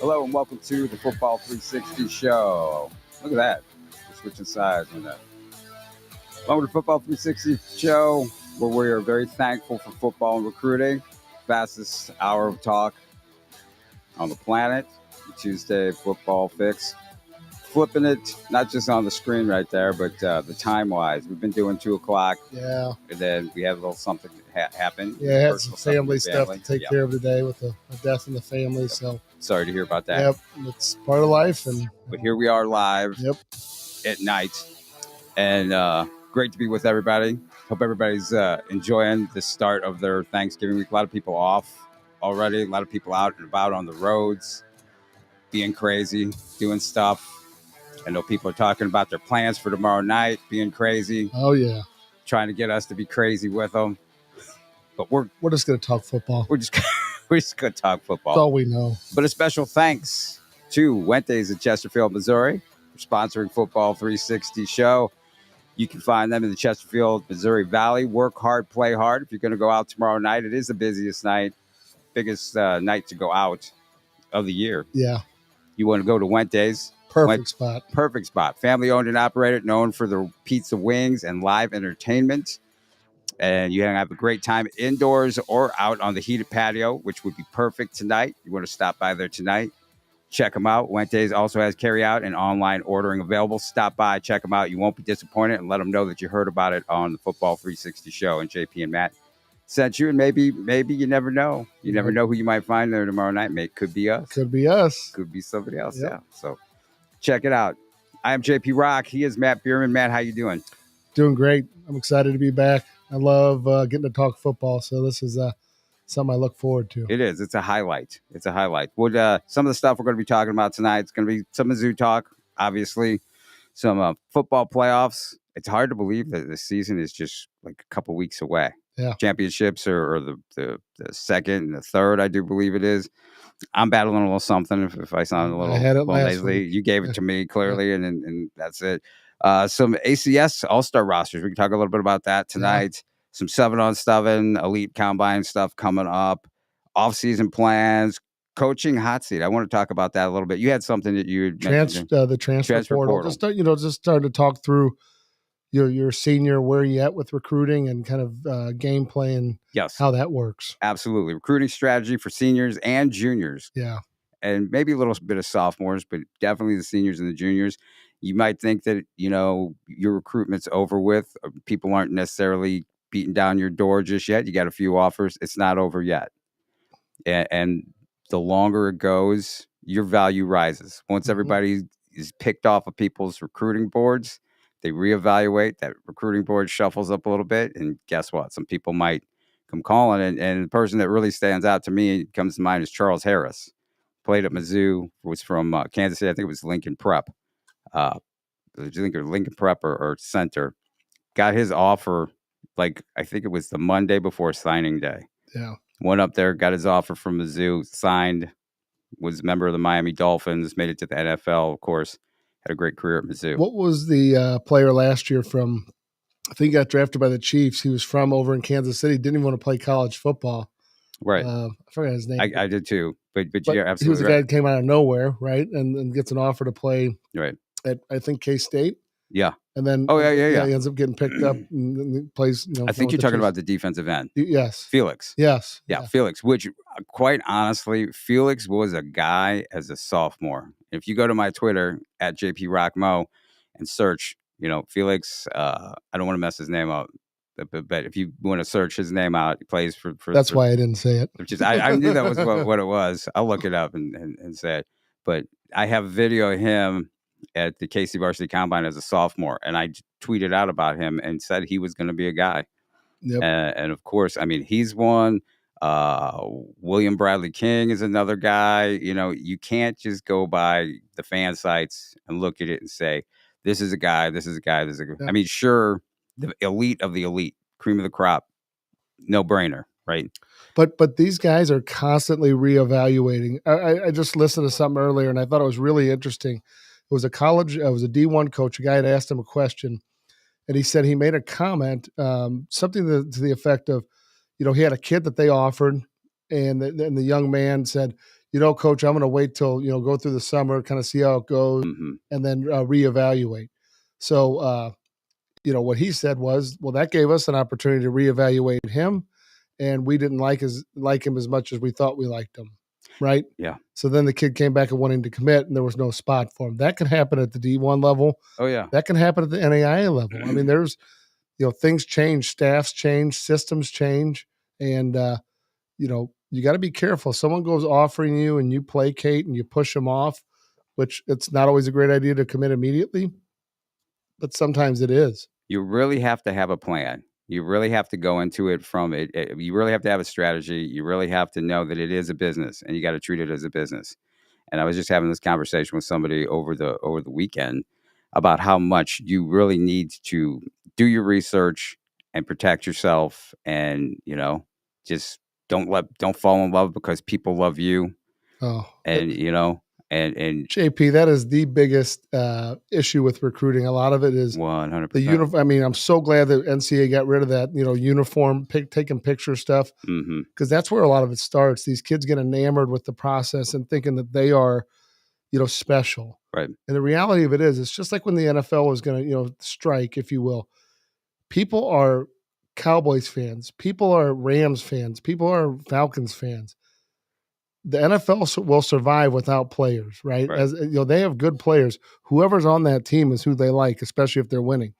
Hello and welcome to the Football 360 show. Look at that. We're switching sides on that. Welcome to the Football 360 show, where we are very thankful for football and recruiting. Fastest hour of talk on the planet. The Tuesday football fix. Flipping it, not just on the screen right there, but the time-wise. We've been doing 2 o'clock. Yeah. And then we had a little something happen. Yeah, had some family stuff to take care of today with a death in the family. Yep. So sorry to hear about that. Yep, it's part of life. But here we are live at night. And great to be with everybody. Hope everybody's enjoying the start of their Thanksgiving week. A lot of people off already. A lot of people out and about on the roads, being crazy, doing stuff. I know people are talking about their plans for tomorrow night, being crazy. Oh, yeah. Trying to get us to be crazy with them. But we're just going to talk football. We're just going to talk football. That's all we know. But a special thanks to Wendy's in Chesterfield, Missouri, for sponsoring Football 360 show. You can find them in the Chesterfield, Missouri Valley. Work hard, play hard. If you're going to go out tomorrow night, it is the busiest night, biggest night to go out of the year. Yeah. You want to go to Wendy's. Perfect spot. Family owned and operated, known for the pizza wings and live entertainment. And you have a great time indoors or out on the heated patio, which would be perfect tonight. You want to stop by there tonight. Check them out. Wendy's also has carry out and online ordering available. Stop by, check them out. You won't be disappointed, and let them know that you heard about it on the Football 360 show. And JP and Matt sent you, and maybe you never know. You never know who you might find there tomorrow night. Could be us. Could be us. Could be somebody else. Yep. Yeah. So check it out. I am JP Rock. He is Matt Bierman. Matt, how you doing? Doing great. I'm excited to be back. I love getting to talk football, so this is something I look forward to. It is. It's a highlight. Some of the stuff we're going to be talking about tonight, it's going to be some Mizzou talk, obviously, some football playoffs. It's hard to believe that the season is just like a couple weeks away. Yeah. Championships are the second and the third, I do believe it is. I'm battling a little something if I sound a little nasally. You gave it to me clearly, and that's it. Some ACS All-Star rosters. We can talk a little bit about that tonight. Yeah. Some 7-on-7 elite combine stuff coming up. Off-season plans. Coaching hot seat. I want to talk about that a little bit. You had something that you mentioned. The transfer portal. Just start to talk through your senior, where you at with recruiting and kind of game plan. Yes. How that works. Absolutely. Recruiting strategy for seniors and juniors. Yeah. And maybe a little bit of sophomores, but definitely the seniors and the juniors. You might think that, your recruitment's over with. People aren't necessarily beating down your door just yet. You got a few offers. It's not over yet. And the longer it goes, your value rises. Once everybody is picked off of people's recruiting boards, they reevaluate. That recruiting board shuffles up a little bit. And guess what? Some people might come calling. And the person that really stands out to me, comes to mind, is Charles Harris. Played at Mizzou, was from Kansas City. I think it was Lincoln Prep. Lincoln Prep or Center. Got his offer, I think it was the Monday before signing day. Yeah. Went up there, got his offer from Mizzou, signed, was a member of the Miami Dolphins, made it to the NFL, of course. Had a great career at Mizzou. What was the player last year from, I think he got drafted by the Chiefs. He was from over in Kansas City, didn't even want to play college football. Right. I forgot his name. I did too. But yeah, absolutely. He was a guy that came out of nowhere, right? And gets an offer to play at, I think, K-State. Yeah. And then he ends up getting picked up and plays. I think you're talking about the defensive end. Yes. Felix. Yes. Yeah, Felix, which quite honestly, Felix was a guy as a sophomore. If you go to my Twitter at JPRockMo and search, Felix, I don't want to mess his name up, but if you want to search his name out, he plays for That's why I didn't say it. Which is, I knew that was what it was. I'll look it up and say it. But I have a video of him at the KC Varsity Combine as a sophomore, and I tweeted out about him and said he was going to be a guy. Yep. And of course, I mean, he's one. William Bradley King is another guy. You can't just go by the fan sites and look at it and say, this is a guy, this is a guy, this is a guy. Yep. I mean, sure, the elite of the elite, cream of the crop, no brainer, right? But these guys are constantly reevaluating. I just listened to something earlier, and I thought it was really interesting. It was a D1 coach. A guy had asked him a question, and he said he made a comment, something to the effect of, he had a kid that they offered, and the young man said, coach, I'm going to wait till, go through the summer, kind of see how it goes, and then reevaluate. So, what he said was, well, that gave us an opportunity to reevaluate him, and we didn't like him as much as we thought we liked him, right? Yeah. So then the kid came back and wanting to commit, and there was no spot for him. That can happen at the D1 level. Oh, yeah. That can happen at the NAIA level. I mean, there's, things change, staffs change, systems change, and you got to be careful. Someone goes offering you and you placate and you push them off, which it's not always a great idea to commit immediately, but sometimes it is. You really have to have a plan. You really have to go into it from it. You really have to have a strategy. You really have to know that it is a business, and you got to treat it as a business. And I was just having this conversation with somebody over the weekend about how much you really need to do your research and protect yourself, and just don't fall in love because people love you. Oh, and and JP, that is the biggest issue with recruiting. A lot of it is 100%. the uniform. I mean, I'm so glad that NCAA got rid of that, uniform taking picture stuff, because that's where a lot of it starts. These kids get enamored with the process and thinking that they are, special. Right. And the reality of it is, it's just like when the NFL was going to, strike, if you will. People are Cowboys fans. People are Rams fans. People are Falcons fans. The NFL will survive without players, right? As they have good players. Whoever's on that team is who they like, especially if they're winning.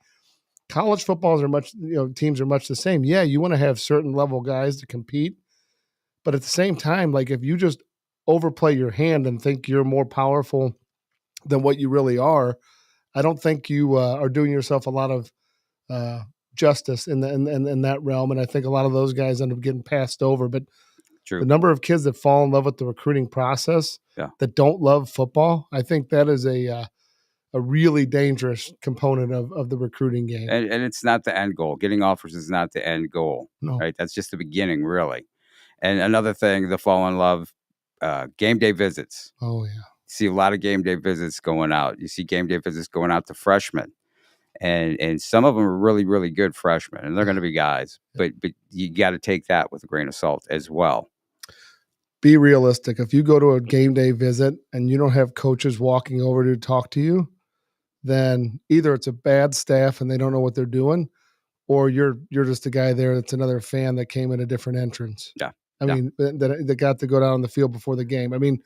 College footballs are much, teams are much the same. Yeah, you want to have certain level guys to compete, but at the same time, like if you just overplay your hand and think you're more powerful than what you really are, I don't think you are doing yourself a lot of justice in that realm. And I think a lot of those guys end up getting passed over. But True. The number of kids that fall in love with the recruiting process that don't love football, I think that is a really dangerous component of the recruiting game. And it's not the end goal. Getting offers is not the end goal, no. Right? That's just the beginning, really. And another thing, the fall in love, game day visits. Oh, yeah. You see a lot of game day visits going out. You see game day visits going out to freshmen. And some of them are really, really good freshmen, and they're going to be guys. But you got to take that with a grain of salt as well. Be realistic. If you go to a game day visit and you don't have coaches walking over to talk to you, then either it's a bad staff and they don't know what they're doing, or you're just a guy there that's another fan that came in a different entrance. Yeah. I mean, that got to go down on the field before the game. I mean,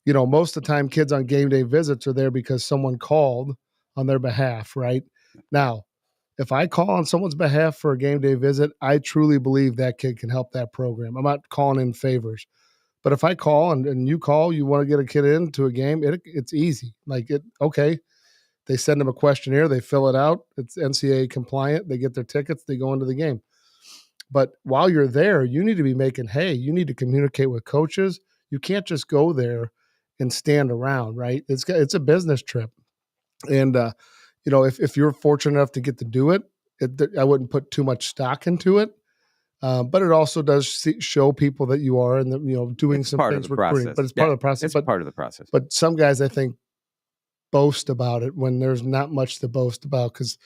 most of the time kids on game day visits are there because someone called on their behalf, right? Now, if I call on someone's behalf for a game day visit, I truly believe that kid can help that program. I'm not calling in favors. But if I call and you call, you want to get a kid into a game, it's easy. Okay. They send them a questionnaire, they fill it out. It's NCAA compliant. They get their tickets, they go into the game. But while you're there, you need to be you need to communicate with coaches. You can't just go there and stand around, right? It's a business trip. And, if you're fortunate enough to get to do it, I wouldn't put too much stock into it. But it also does show people that you are doing some things recruiting. But it's part of the process. It's part of the process. But some guys, I think, boast about it when there's not much to boast about, because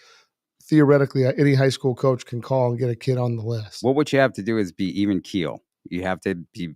theoretically any high school coach can call and get a kid on the list. Well, what you have to do is be even keel. You have to be,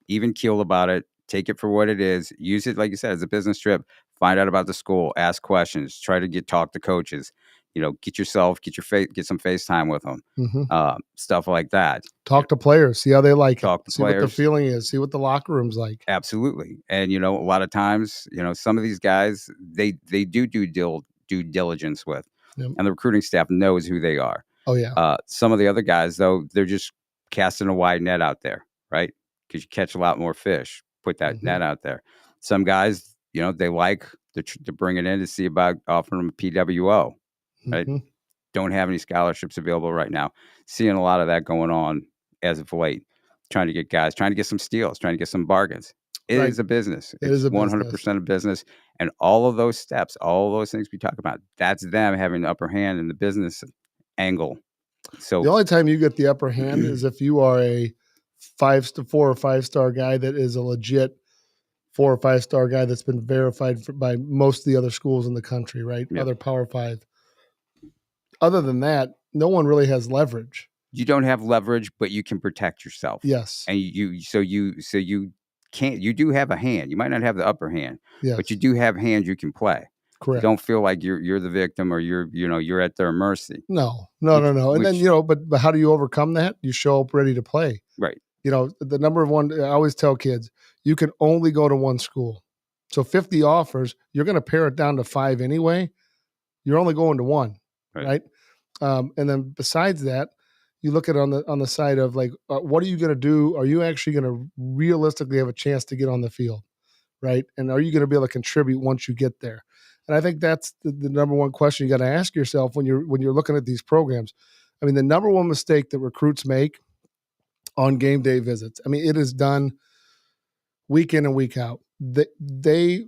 even keel about it. Take it for what it is. Use it, like you said, as a business trip. Find out about the school. Ask questions. Try to talk to coaches. Get some FaceTime with them. Stuff like that. Talk to players. See how they like it. See what the feeling is. See what the locker room's like. Absolutely. And, a lot of times, some of these guys, they do due diligence with. Yep. And the recruiting staff knows who they are. Oh, yeah. Some of the other guys, though, they're just casting a wide net out there, right? Because you catch a lot more fish. Put that net out there. Some guys, they like to bring it in to see about offering them a PWO, right? Don't have any scholarships available right now. Seeing a lot of that going on as of late. Trying to get some steals, trying to get some bargains. It is a business. It's 100% a business. And all of those steps, all of those things we talk about, that's them having the upper hand in the business angle. So the only time you get the upper hand is if you are a 4 or 5 star guy that is a legit 4 or 5 star guy that's been verified by most of the other schools in the country, right? Yep. Other Power 5. other than that, no one really has leverage. You don't have leverage, but you can protect yourself. Yes. And you can't. You do have a hand. You might not have the upper hand, Yes. but you do have hands you can play. Correct. You don't feel like you're the victim or you're at their mercy. No. And then, but how do you overcome that? You show up ready to play. Right. The number one, I always tell kids, you can only go to one school. So 50 offers, you're going to pare it down to 5 anyway. You're only going to one, right? And then besides that, you look at it on the side of like, what are you going to do? Are you actually going to realistically have a chance to get on the field, right? And are you going to be able to contribute once you get there? And I think that's the number one question you got to ask yourself when you're looking at these programs. I mean, the number one mistake that recruits make on game day visits, I mean, it is done week in and week out. They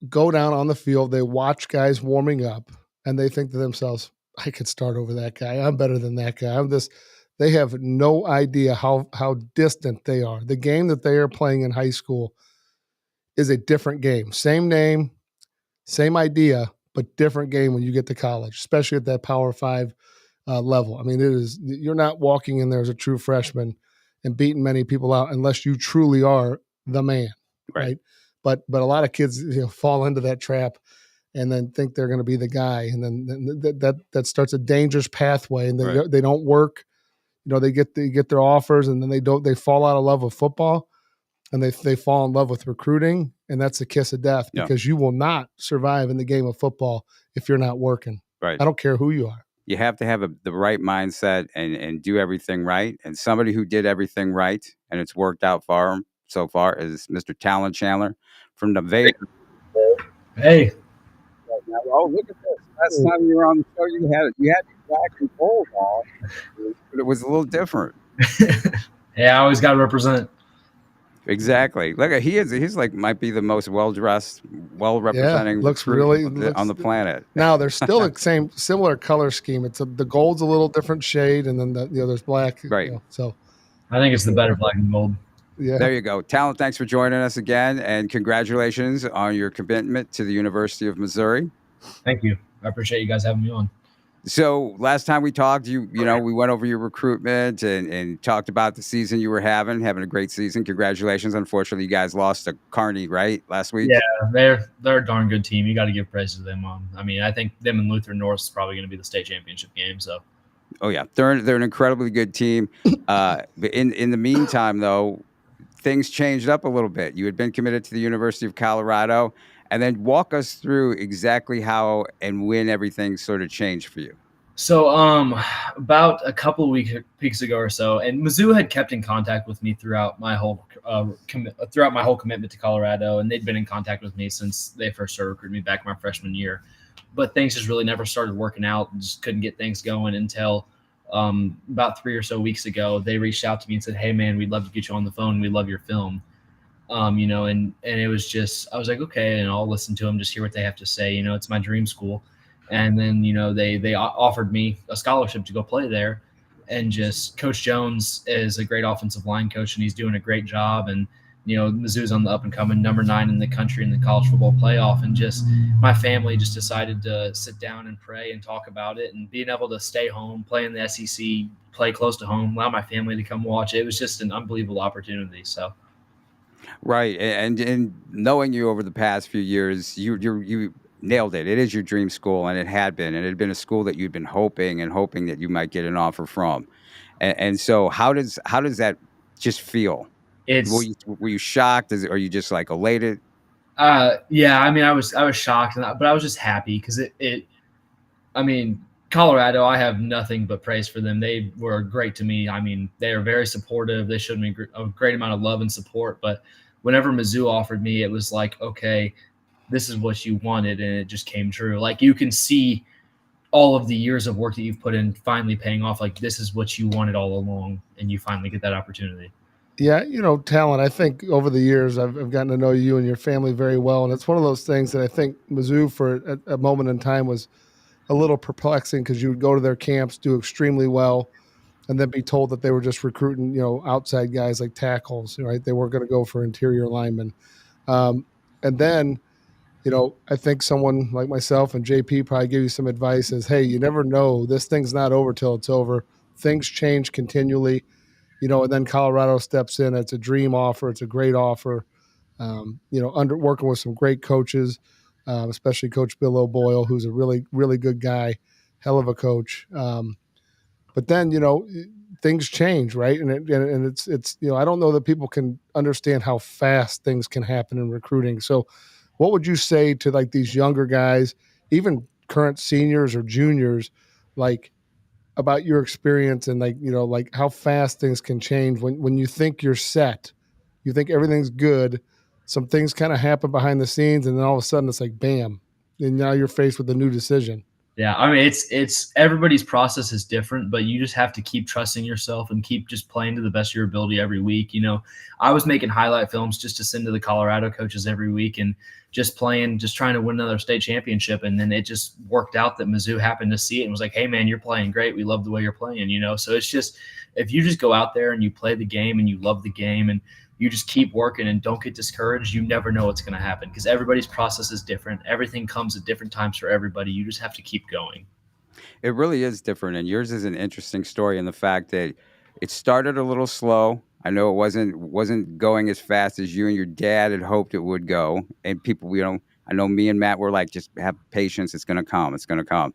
go down on the field, they watch guys warming up, and they think to themselves, I could start over that guy. I'm better than that guy. They have no idea how distant they are. The game that they are playing in high school is a different game. Same name, same idea, but different game when you get to college, especially at that Power 5 level. I mean, you're not walking in there as a true freshman and beating many people out unless you truly are the man, right? But a lot of kids fall into that trap and then think they're going to be the guy, and then that starts a dangerous pathway, and they don't work. They get their offers, and then they fall out of love with football, and they fall in love with recruiting, and that's the kiss of death because you will not survive in the game of football if you're not working. Right. I don't care who you are. You have to have the right mindset and do everything right. And somebody who did everything right and it's worked out for him so far is Mr. Talon Chandler from Nevada. Hey. Oh, look at this. Last time you were on the show, you had black and gold on, but it was a little different. Yeah, I always got to represent. Exactly. Look, he's like might be the most well-dressed, well-representing looks on the planet. Now there's still the similar color scheme. The gold's a little different shade, and then there's black. Right. So I think it's the better black and gold. Yeah. There you go. Talon, thanks for joining us again, and congratulations on your commitment to the University of Missouri. Thank you. I appreciate you guys having me on. So last time we talked, we went over your recruitment and talked about the season you were having a great season. Congratulations. Unfortunately, you guys lost to Kearney, right, last week? Yeah, they're a darn good team. You got to give praise to them. I mean, I think them and Lutheran North is probably going to be the state championship game. So. Oh yeah, they're an incredibly good team. But in the meantime, though, things changed up a little bit. You had been committed to the University of Colorado, and then walk us through exactly how and when everything sort of changed for you. So about a couple of weeks ago or so, and Mizzou had kept in contact with me throughout my whole commitment to Colorado, and they'd been in contact with me since they first started recruiting me back my freshman year. But things just really never started working out. Just couldn't get things going until about 3 or so weeks ago. They reached out to me and said, "Hey man, we'd love to get you on the phone. We love your film." And it was just, I was like, okay, and I'll listen to them, just hear what they have to say. It's my dream school. And then, they offered me a scholarship to go play there. And just Coach Jones is a great offensive line coach, and he's doing a great job. And, Mizzou's on the up and coming, number 9 in the country in the college football playoff. And just my family just decided to sit down and pray and talk about it, and being able to stay home, play in the SEC, play close to home, allow my family to come watch. It was just an unbelievable opportunity. So. Right. And knowing you over the past few years, you nailed it. It is your dream school, and it had been a school that you'd been hoping that you might get an offer from. And so how does that just feel? Were you shocked? Are you just like elated? Yeah, I mean, I was shocked, but I was just happy because Colorado, I have nothing but praise for them. They were great to me. I mean, they are very supportive. They showed me a great amount of love and support. But whenever Mizzou offered me, it was like, okay, this is what you wanted, and it just came true. Like, you can see all of the years of work that you've put in finally paying off. Like, this is what you wanted all along, and you finally get that opportunity. Yeah, Talon, I think over the years I've gotten to know you and your family very well, and it's one of those things that I think Mizzou for a moment in time was a little perplexing because you would go to their camps, do extremely well, and then be told that they were just recruiting, outside guys like tackles, right? They weren't going to go for interior linemen. And then, I think someone like myself and JP probably give you some advice is, hey, you never know. This thing's not over till it's over. Things change continually, and then Colorado steps in. It's a dream offer. It's a great offer. Under working with some great coaches, especially Coach Bill O'Boyle, who's a really, really good guy, hell of a coach. But then, things change, right? And it's I don't know that people can understand how fast things can happen in recruiting. So what would you say to like these younger guys, even current seniors or juniors, like about your experience and like how fast things can change when you think you're set, you think everything's good, some things kind of happen behind the scenes, and then all of a sudden it's like bam, and now you're faced with a new decision. Yeah, I mean, it's everybody's process is different, but you just have to keep trusting yourself and keep just playing to the best of your ability every week. I was making highlight films just to send to the Colorado coaches every week and just playing, just trying to win another state championship. And then it just worked out that Mizzou happened to see it and was like, hey, man, you're playing great. We love the way you're playing, So it's just, if you just go out there and you play the game and you love the game and you just keep working and don't get discouraged, you never know what's going to happen because everybody's process is different. Everything comes at different times for everybody. You just have to keep going. It really is different, and yours is an interesting story in the fact that it started a little slow. I know it wasn't going as fast as you and your dad had hoped it would go. And people, I know me and Matt were like, just have patience. It's going to come. It's going to come.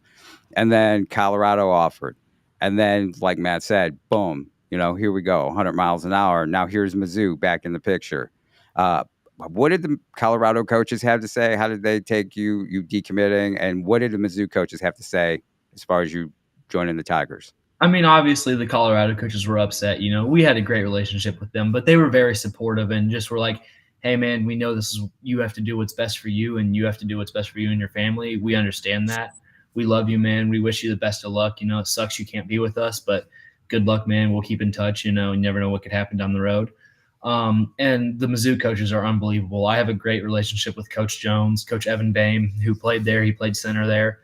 And then Colorado offered. And then, like Matt said, boom, here we go, 100 miles an hour. Now here's Mizzou back in the picture. What did the Colorado coaches have to say? How did they take you decommitting? And what did the Mizzou coaches have to say as far as you joining the Tigers? I mean, obviously the Colorado coaches were upset. We had a great relationship with them, but they were very supportive and just were like, hey, man, we know you have to do what's best for you and you have to do what's best for you and your family. We understand that. We love you, man. We wish you the best of luck. It sucks you can't be with us, but good luck, man. We'll keep in touch. You never know what could happen down the road. And the Mizzou coaches are unbelievable. I have a great relationship with Coach Jones, Coach Evan Boehm, who played there. He played center there.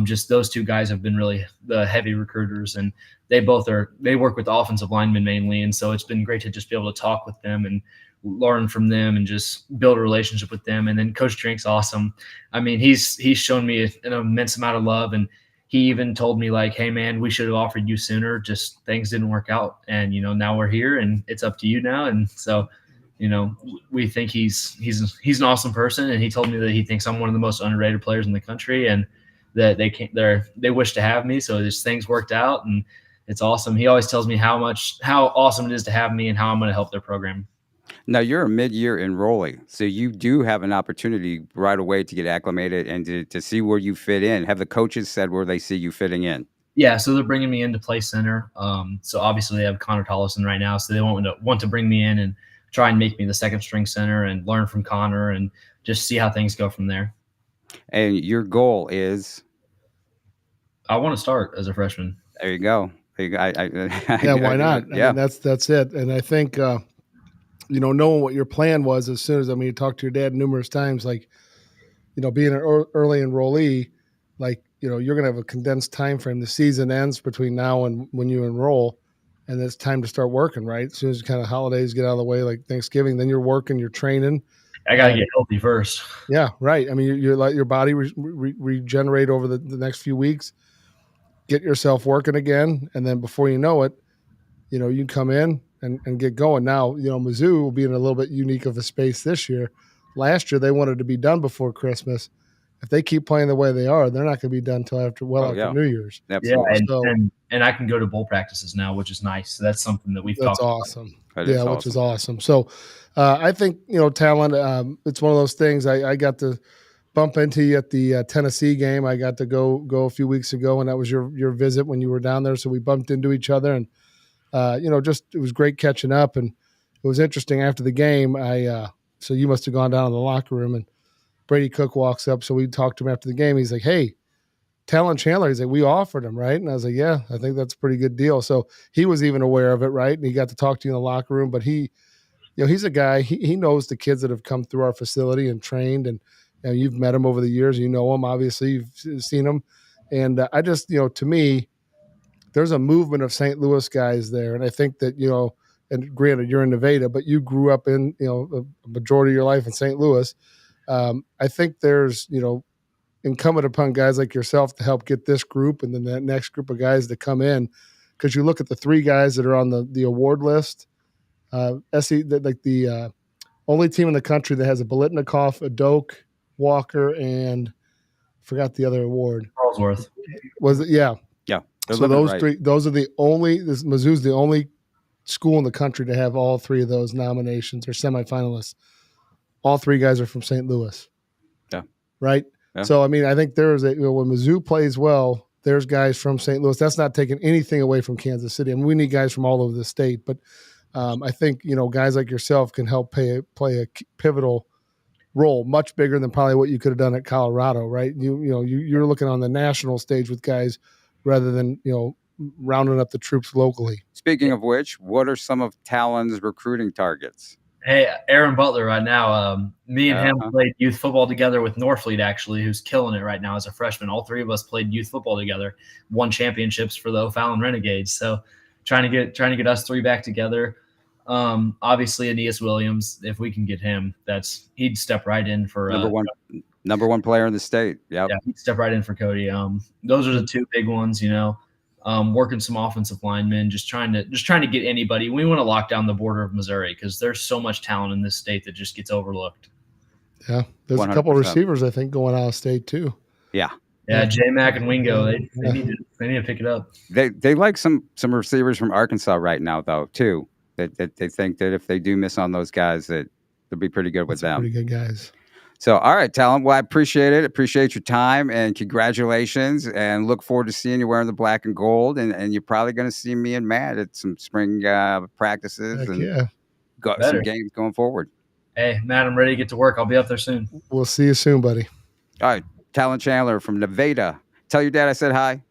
Just those two guys have been really the heavy recruiters, and they work with offensive linemen mainly. And so it's been great to just be able to talk with them and learn from them and just build a relationship with them. And then Coach Drink's awesome. I mean, he's shown me an immense amount of love, and he even told me like, hey, man, we should have offered you sooner. Just things didn't work out. And, now we're here and it's up to you now. And so, we think he's an awesome person. And he told me that he thinks I'm one of the most underrated players in the country and that they wish to have me. So just things worked out and it's awesome. He always tells me how awesome it is to have me and how I'm going to help their program. Now you're a mid-year enrollee, so you do have an opportunity right away to get acclimated and to see where you fit in. Have the coaches said where they see you fitting in? Yeah, so they're bringing me in to play center. So obviously they have Connor Tollison right now, so they want to bring me in and try and make me the second string center and learn from Connor and just see how things go from there. And your goal is? I want to start as a freshman. There you go. Yeah, why not? Yeah, I mean, that's it. And I think knowing what your plan was as soon as, you talked to your dad numerous times, like, being an early enrollee, like, you're going to have a condensed time frame. The season ends between now and when you enroll, and it's time to start working, right? As soon as kind of holidays get out of the way, like Thanksgiving, then you're working, you're training. I got to get healthy first. Yeah, right. I mean, you're let your body regenerate over the next few weeks, get yourself working again, and then before you know it, you come in and get going. Now, Mizzou will be in a little bit unique of a space this year. Last year, they wanted to be done before Christmas. If they keep playing the way they are, they're not going to be done until after New Year's. Absolutely. Yeah, and I can go to bowl practices now, which is nice. So that's something that we've talked about. That's awesome. Which is awesome. So I think, talent, it's one of those things. I got to bump into you at the Tennessee game. I got to go a few weeks ago, and that was your visit when you were down there. So we bumped into each other, and it was great catching up. And it was interesting after the game. So you must have gone down in the locker room, and Brady Cook walks up. So we talked to him after the game. He's like, hey, Talon Chandler. He's like, we offered him, right? And I was like, yeah, I think that's a pretty good deal. So he was even aware of it, right? And he got to talk to you in the locker room. But he's a guy, he knows the kids that have come through our facility and trained, and you've met him over the years. You know him, obviously. You've seen him. And I just, to me, there's a movement of St. Louis guys there. And I think that, and granted, you're in Nevada, but you grew up in, a majority of your life in St. Louis. I think there's, incumbent upon guys like yourself to help get this group and then that next group of guys to come in, because you look at the 3 guys that are on the award list. The only team in the country that has a Biletnikoff, a Doak, Walker, and forgot the other award. Charlesworth. Was it? Yeah. Yeah. So those 3, those are the only. Mizzou's the only school in the country to have all 3 of those nominations or semifinalists. All 3 guys are from St. Louis. Yeah. Right. Yeah. So I mean, I think there's when Mizzou plays well, there's guys from St. Louis. That's not taking anything away from Kansas City. I mean, we need guys from all over the state, but I think guys like yourself can help play a pivotal role, much bigger than probably what you could have done at Colorado, right? You're looking on the national stage with guys rather than rounding up the troops locally. Speaking of which, what are some of Talon's recruiting targets? Hey, Aaron Butler right now. Me and him played youth football together with Norfleet, actually, who's killing it right now as a freshman. All 3 of us played youth football together, won championships for the O'Fallon Renegades. So trying to get us 3 back together. Obviously Aeneas Williams, if we can get him, he'd step right in for number one player in the state. Yep. Yeah, he'd step right in for Cody. Those are the 2 big ones, working some offensive linemen, just trying to get anybody. We want to lock down the border of Missouri because there's so much talent in this state that just gets overlooked. Yeah. There's 100%. A couple of receivers, I think, going out of state too. Yeah. Yeah, J-Mac and Wingo, they need to pick it up. They like some receivers from Arkansas right now, though, too. That they think that if they do miss on those guys, that they'll be pretty good with them. Pretty good guys. So, all right, Talon. Well, I appreciate it. Appreciate your time and congratulations. And look forward to seeing you wearing the black and gold. And you're probably going to see me and Matt at some spring practices and got some games going forward. Hey, Matt, I'm ready to get to work. I'll be up there soon. We'll see you soon, buddy. All right, Talon Chandler from Nevada. Tell your dad I said hi.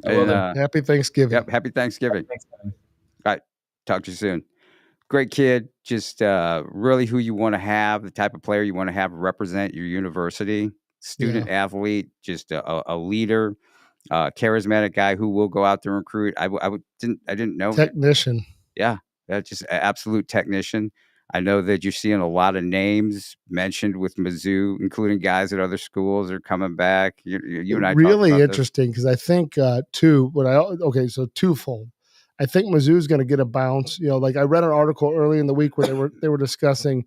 Happy Thanksgiving. Yep, happy Thanksgiving. All right, talk to you soon. Great kid, just really who you want to have, the type of player you want to have represent your university. Student athlete, just a leader, charismatic guy who will go out there and recruit. I didn't know. Technician. Yeah, that's just an absolute technician. I know that you're seeing a lot of names mentioned with Mizzou, including guys at other schools are coming back. You and I really interesting because I think so twofold. I think Mizzou's going to get a bounce. Like I read an article early in the week where they were discussing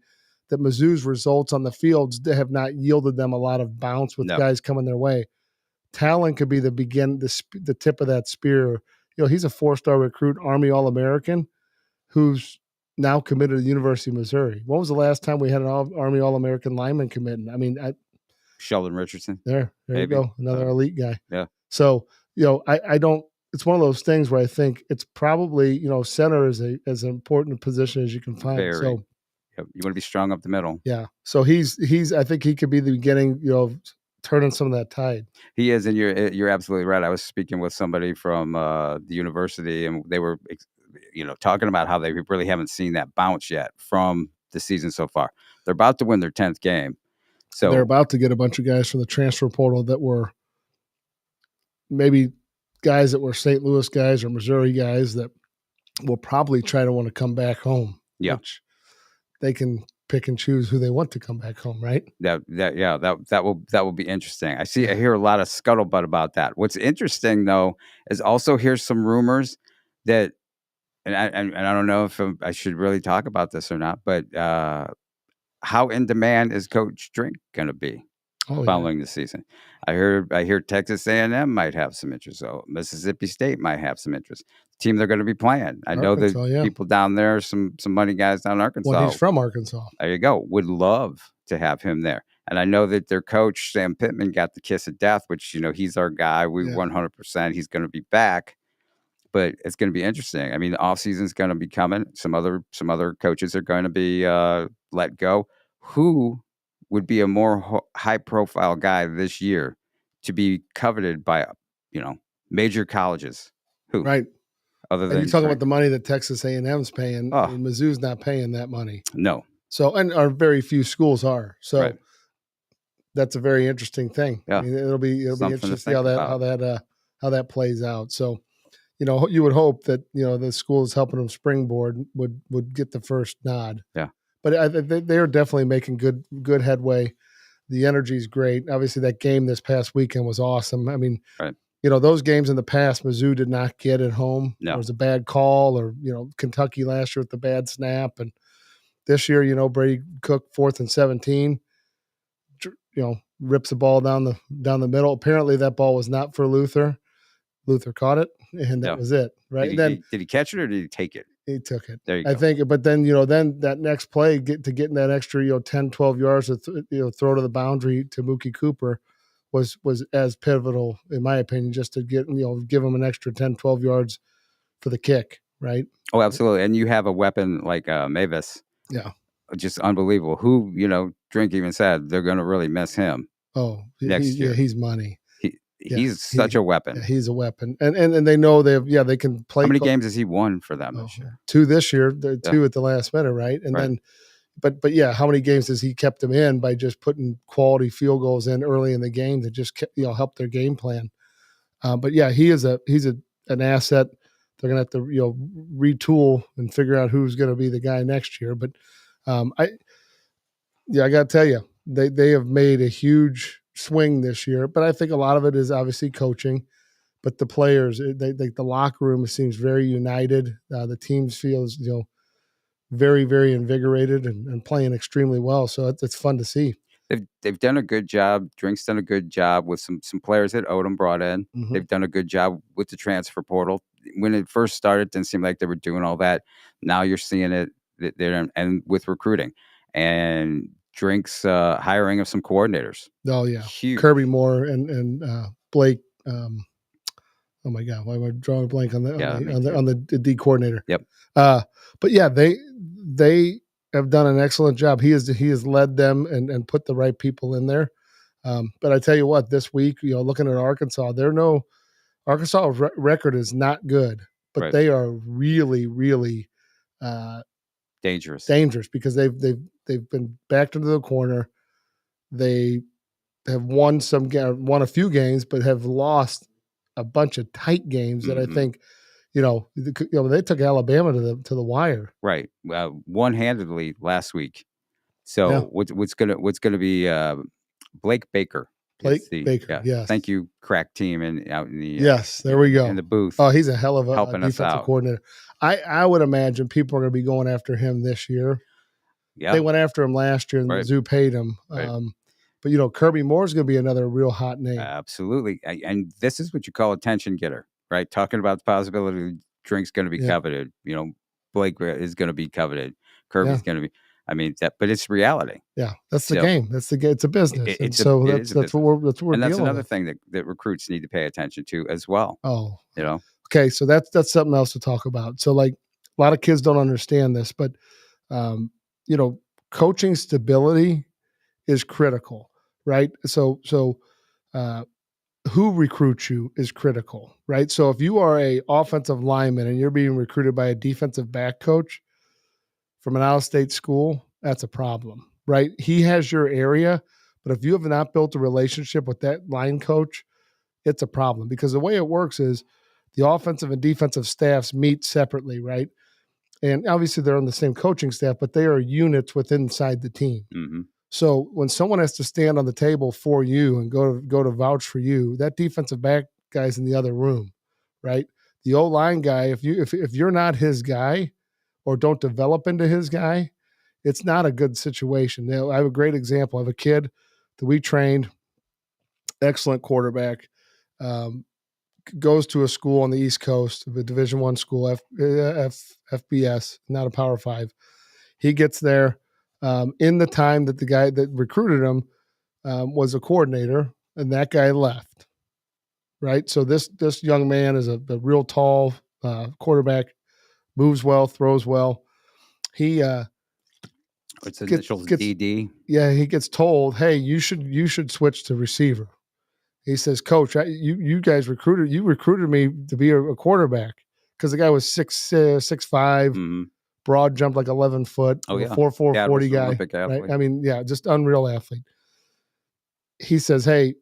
that Mizzou's results on the fields have not yielded them a lot of bounce with guys coming their way. Talon could be the tip of that spear. He's a 4-star recruit, Army All-American, who's now committed to the University of Missouri. When was the last time we had an Army All-American lineman committing? I mean, Sheldon Richardson. There you go, another elite guy. Yeah. So I don't. It's one of those things where I think it's probably, center is as an important position as you can find. Very. So you want to be strong up the middle. Yeah. So he's I think he could be the beginning, turning some of that tide. He is, and you're absolutely right. I was speaking with somebody from the university, and they were, talking about how they really haven't seen that bounce yet from the season so far. They're about to win their 10th game. So they're about to get a bunch of guys from the transfer portal that were maybe guys that were St. Louis guys or Missouri guys that will probably try to want to come back home. Yeah. Which they can pick and choose who they want to come back home, right? That will be interesting. I hear a lot of scuttlebutt about that. What's interesting though is also here's some rumors that, and I don't know if I should really talk about this or not, but how in demand is Coach Drink going to be following the season? I hear Texas A&M might have some interest. So Mississippi State might have some interest. The team they're going to be playing. I know that people down there, some money guys down in Arkansas. Well, he's from Arkansas. There you go. Would love to have him there. And I know that their coach, Sam Pittman, got the kiss of death, which, he's our guy. 100%. He's going to be back. But it's going to be interesting. I mean, the offseason is going to be coming. Some other coaches are going to be let go. Who would be a more high-profile guy this year to be coveted by, major colleges? Who? Right. Other than you talk about the money that Texas A&M's paying. And Mizzou's not paying that money. No. So, and our very few schools are. So that's a very interesting thing. Yeah. I mean, it'll be interesting to see how that plays out. So, you would hope that, the schools helping them springboard would get the first nod. Yeah. But they are definitely making good headway. The energy is great. Obviously, that game this past weekend was awesome. I mean, Right. those games in the past, Mizzou did not get at home. No. There was a bad call, or Kentucky last year with the bad snap, and this year, Brady Cook 4th and 17, rips the ball down the middle. Apparently, that ball was not for Luther. Luther caught it, and that was it. Right? Did he catch it or did he take it? He took it. There you go. I think, but then then that next play, getting that extra 10, 12 yards to throw to the boundary to Mookie Cooper was as pivotal in my opinion, just to give him an extra 10, 12 yards for the kick, right? Oh, absolutely. And you have a weapon like Mavis. Yeah. Just unbelievable. Who, Drink even said they're going to really miss him. Oh, next year. Yeah, he's money. He's such a weapon. Yeah, he's a weapon. And they know they can play. How many games has he won for them this year? 2 this year, 2 at the last minute, right? And then but yeah, how many games has he kept them in by just putting quality field goals in early in the game that just help their game plan? But yeah, he's an asset. They're gonna have to retool and figure out who's going to be the guy next year. But I got to tell you, they have made a huge swing this year. But I think a lot of it is obviously coaching. But the players, the locker room seems very united. The team feels very, very invigorated and playing extremely well. So it's fun to see. They've done a good job. Drink's done a good job with some players that Odom brought in. Mm-hmm. They've done a good job with the transfer portal. When it first started, it didn't seem like they were doing all that. Now you're seeing it there, and with recruiting and Drink's hiring of some coordinators. Oh yeah, huge. Kirby Moore and Blake. Oh my God, why am I drawing a blank on the D coordinator? Yep. But yeah, they have done an excellent job. He has led them and put the right people in there. But I tell you what, this week, looking at Arkansas, Arkansas record is not good, but they are really, really dangerous because they've been backed into the corner. They have won a few games, but have lost a bunch of tight games that I think, they took Alabama to the wire. Right. One-handedly last week. So what's gonna be Blake Baker. Baker, yes. Thank you, crack team out in the yes, there we go in the booth. Oh, he's a hell of a helping defensive us out. Coordinator. I would imagine people are going to be going after him this year. Yeah, they went after him last year, and the Zoo paid him. Right. But Kirby Moore is going to be another real hot name. Absolutely, and this is what you call attention getter, right? Talking about the possibility Drink's going to be coveted. Blake is going to be coveted. Kirby's going to be. I mean, but it's reality. Yeah, that's the game. That's the game. It's a business. That's what we're and that's another with. thing that recruits need to pay attention to as well. Oh, Okay, so that's something else to talk about. So like a lot of kids don't understand this, but coaching stability is critical, right? So who recruits you is critical, right? So if you are a offensive lineman and you're being recruited by a defensive back coach from an out-of-state school, that's a problem, right? He has your area, but if you have not built a relationship with that line coach, it's a problem because the way it works is the offensive and defensive staffs meet separately, right? And obviously they're on the same coaching staff, but they are units inside the team. Mm-hmm. So when someone has to stand on the table for you and go to vouch for you, that defensive back guy's in the other room, right? The O-line guy, if you're not his guy or don't develop into his guy, it's not a good situation. Now, I have a great example. I have a kid that we trained, excellent quarterback, goes to a school on the East Coast, a Division I school, FBS, not a Power 5. He gets there. In the time that the guy that recruited him was a coordinator, and that guy left, right? So this young man is a real tall quarterback, moves well, throws well. He its initials DD. Yeah, he gets told, "Hey, you should switch to receiver." He says, "Coach, you guys recruited me to be a quarterback because the guy was 6'5". Mm-hmm. Broad, jumped like 11 foot. Oh, yeah. 4'4", 40 guy. Right? I mean, yeah, just unreal athlete. He says, "Hey,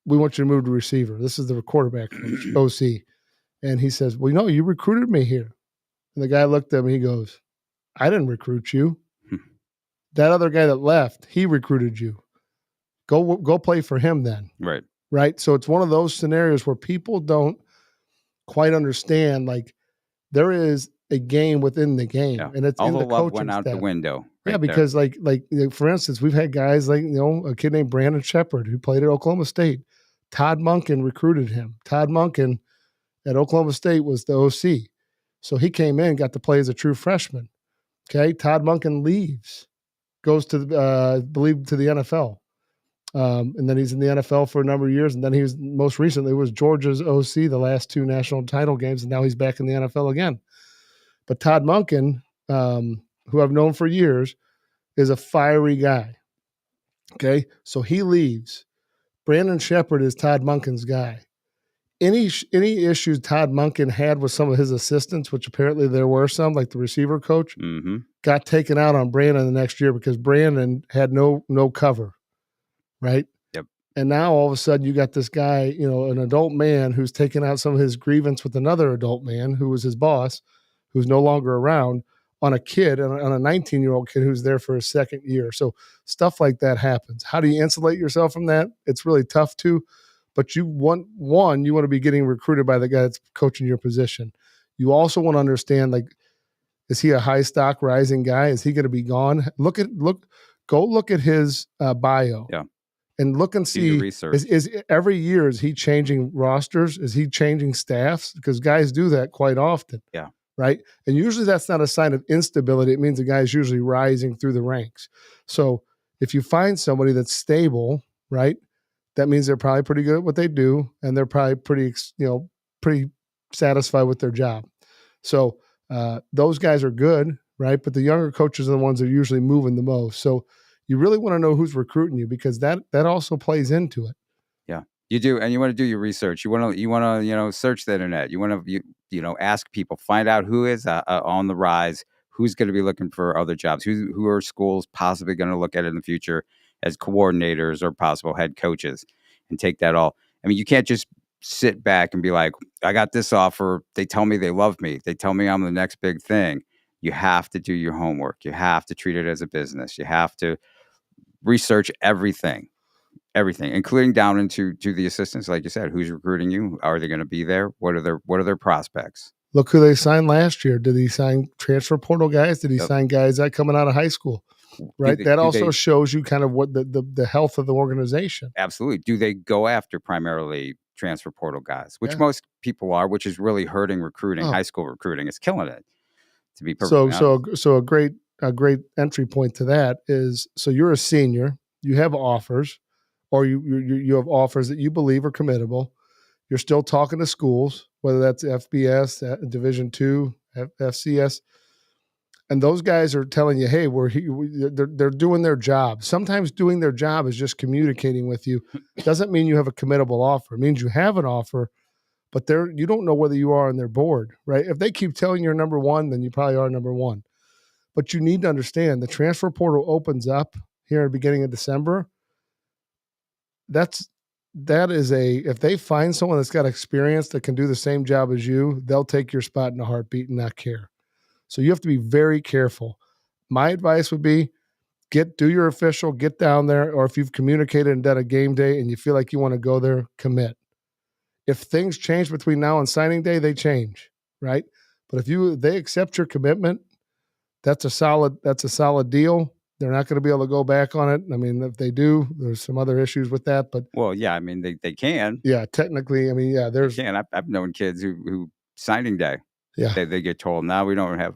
we want you to move to receiver." This is the quarterback coach, OC. And he says, "Well, you recruited me here." And the guy looked at him and he goes, "I didn't recruit you. That other guy that left, he recruited you." Go play for him then. Right. Right. So it's one of those scenarios where people don't quite understand, like, there is a game within the game, Yeah. and it's All in the the love coaching went out the staff. window. Yeah, right there. because like for instance, we've had guys like, a kid named Brandon Shepard who played at Oklahoma State. Todd Monken recruited him. Todd Monken at Oklahoma State was the OC. So he came in, got to play as a true freshman. Okay. Todd Monken leaves, goes to I believe to the NFL. And then he's in the NFL for a number of years. And then he was most recently was Georgia's OC the last 2 national title games. And now he's back in the NFL again. But Todd Monken, who I've known for years, is a fiery guy. Okay. So he leaves. Brandon Shepard is Todd Monken's guy. Any issues Todd Monken had with some of his assistants, which apparently there were some, like the receiver coach, got taken out on Brandon the next year because Brandon had no cover. Right. Yep. And now all of a sudden you got this guy, an adult man who's taken out some of his grievance with another adult man who was his boss, who's no longer around, on a kid, on a 19-year-old kid who's there for his second year. So stuff like that happens. How do you insulate yourself from that? It's really tough to, but you want to be getting recruited by the guy that's coaching your position. You also want to understand, like, is he a high stock rising guy? Is he going to be gone? Go look at his bio. Yeah. And look and see, is every year, is he changing rosters? Is he changing staffs? Because guys do that quite often. Yeah. Right. And usually that's not a sign of instability. It means the guy is usually rising through the ranks. So if you find somebody that's stable, right, that means they're probably pretty good at what they do. And they're probably pretty satisfied with their job. So those guys are good. Right. But the younger coaches are the ones that are usually moving the most. So you really want to know who's recruiting you, because that also plays into it. Yeah, you do. And you want to do your research. You want to, search the internet. You want to, ask people, find out who is on the rise, who's going to be looking for other jobs, who are schools possibly going to look at in the future as coordinators or possible head coaches, and take that all. I mean, you can't just sit back and be like, I got this offer. They tell me they love me. They tell me I'm the next big thing. You have to do your homework. You have to treat it as a business. You have to research everything, including down into the assistants. Like you said, who's recruiting you? Are they going to be there? What are their prospects? Look who they signed last year. Did he sign transfer portal guys? Did he sign guys that coming out of high school? Right. That also shows you kind of what the health of the organization. Absolutely. Do they go after primarily transfer portal guys, which most people are, which is really hurting recruiting, high school recruiting. It's killing it, to be perfectly honest. So a great entry point to that is, so you're a senior, you have offers, or you have offers that you believe are committable. You're still talking to schools, whether that's FBS, Division II, FCS, and those guys are telling you, hey, they're doing their job. Sometimes doing their job is just communicating with you. It doesn't mean you have a committable offer. It means you have an offer, but you don't know whether you are on their board, right? If they keep telling you're number one, then you probably are number one. But you need to understand, the transfer portal opens up here at the beginning of December. That is if they find someone that's got experience that can do the same job as you, they'll take your spot in a heartbeat and not care. So you have to be very careful. My advice would be, do your official, get down there, or if you've communicated and done a game day and you feel like you want to go there, commit. If things change between now and signing day, they change, right? But if they accept your commitment, that's a solid deal. They're not going to be able to go back on it. I mean, if they do, there's some other issues with that. But I mean, they can. Yeah, technically, I mean, yeah, there's. They can. I've known kids who signing day. Yeah, they get told, now we don't have.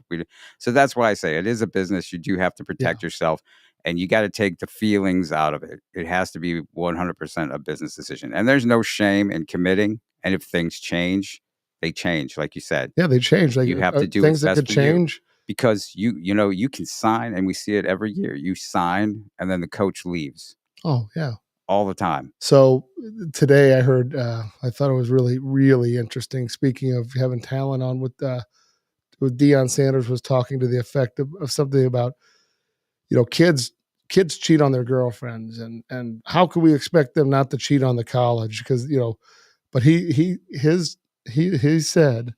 So that's why I say it is a business. You do have to protect yourself, and you got to take the feelings out of it. It has to be 100% a business decision, and there's no shame in committing. And if things change, they change, like you said. Yeah, they change. Like, you have to do things that could change. Because you can sign, and we see it every year. You sign, and then the coach leaves. Oh, yeah. All the time. So today I heard, I thought it was really, really interesting. Speaking of having talent on, with Deion Sanders was talking to the effect of something about, kids cheat on their girlfriends, and how could we expect them not to cheat on the college? Because, but he said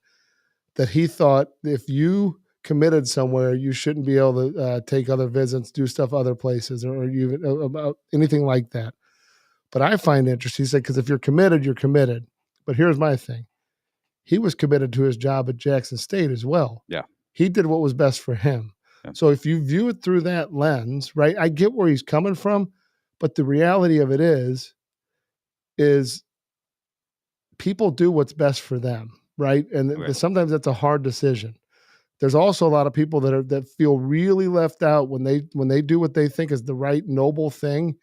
that he thought if you committed somewhere, you shouldn't be able to take other visits, do stuff other places, or even about anything like that. But I find interesting, he said, because if you're committed, you're committed. But here's my thing. He was committed to his job at Jackson State as well. Yeah. He did what was best for him. Yeah. So if you view it through that lens, right, I get where he's coming from, but the reality of it is people do what's best for them, right? And Right. sometimes that's a hard decision. There's also a lot of people that feel really left out when they do what they think is the right noble thing,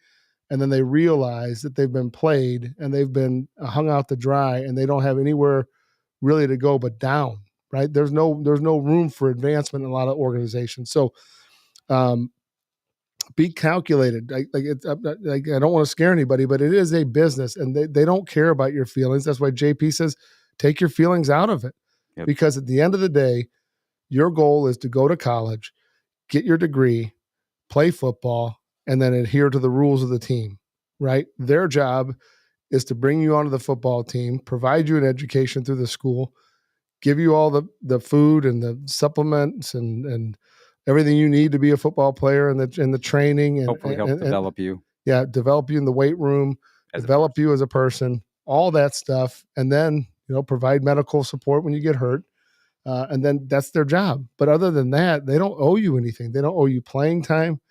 and then they realize that they've been played and they've been hung out to dry, and they don't have anywhere really to go but down. Right? There's no room for advancement in a lot of organizations. So, be calculated. I don't want to scare anybody, but it is a business, and they don't care about your feelings. That's why JP says take your feelings out of it, Yep. because at the end of the day, your goal is to go to college, get your degree, play football, and then adhere to the rules of the team, right? Their job is to bring you onto the football team, provide you an education through the school, give you all the food and the supplements and everything you need to be a football player, and the training, and Hopefully help develop you. Yeah, develop you in the weight room, develop you as a person, all that stuff, and then provide medical support when you get hurt. And then that's their job. But other than that, they don't owe you anything. They don't owe you playing time.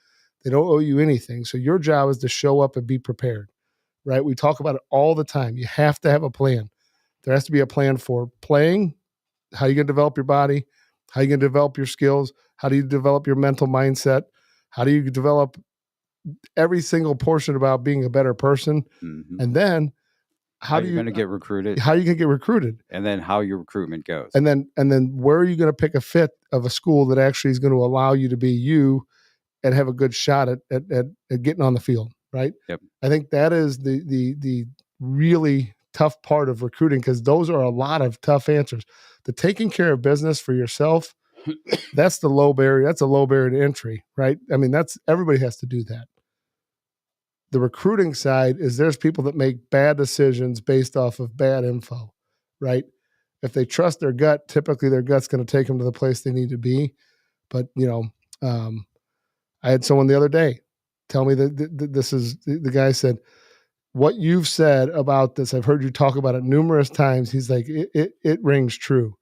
They don't owe you anything. So your job is to show up and be prepared, right? We talk about it all the time. You have to have a plan. There has to be a plan for playing, how you going to develop your body, how you going to develop your skills, how do you develop your mental mindset, how do you develop every single portion about being a better person, and then how you're going to get recruited, how you can get recruited, and then how your recruitment goes, and then where are you going to pick a fit of a school that actually is going to allow you to be you and have a good shot at getting on the field, right? Yep. I think that is the really tough part of recruiting, because those are a lot of tough answers. The taking care of business for yourself, that's the low barrier. That's a low barrier to entry, right? I mean, everybody has to do that. The recruiting side is there's people that make bad decisions based off of bad info, right? If they trust their gut, typically their gut's going to take them to the place they need to be. But, I had someone the other day tell me that this is, the guy said, what you've said about this, I've heard you talk about it numerous times. He's like, it rings true.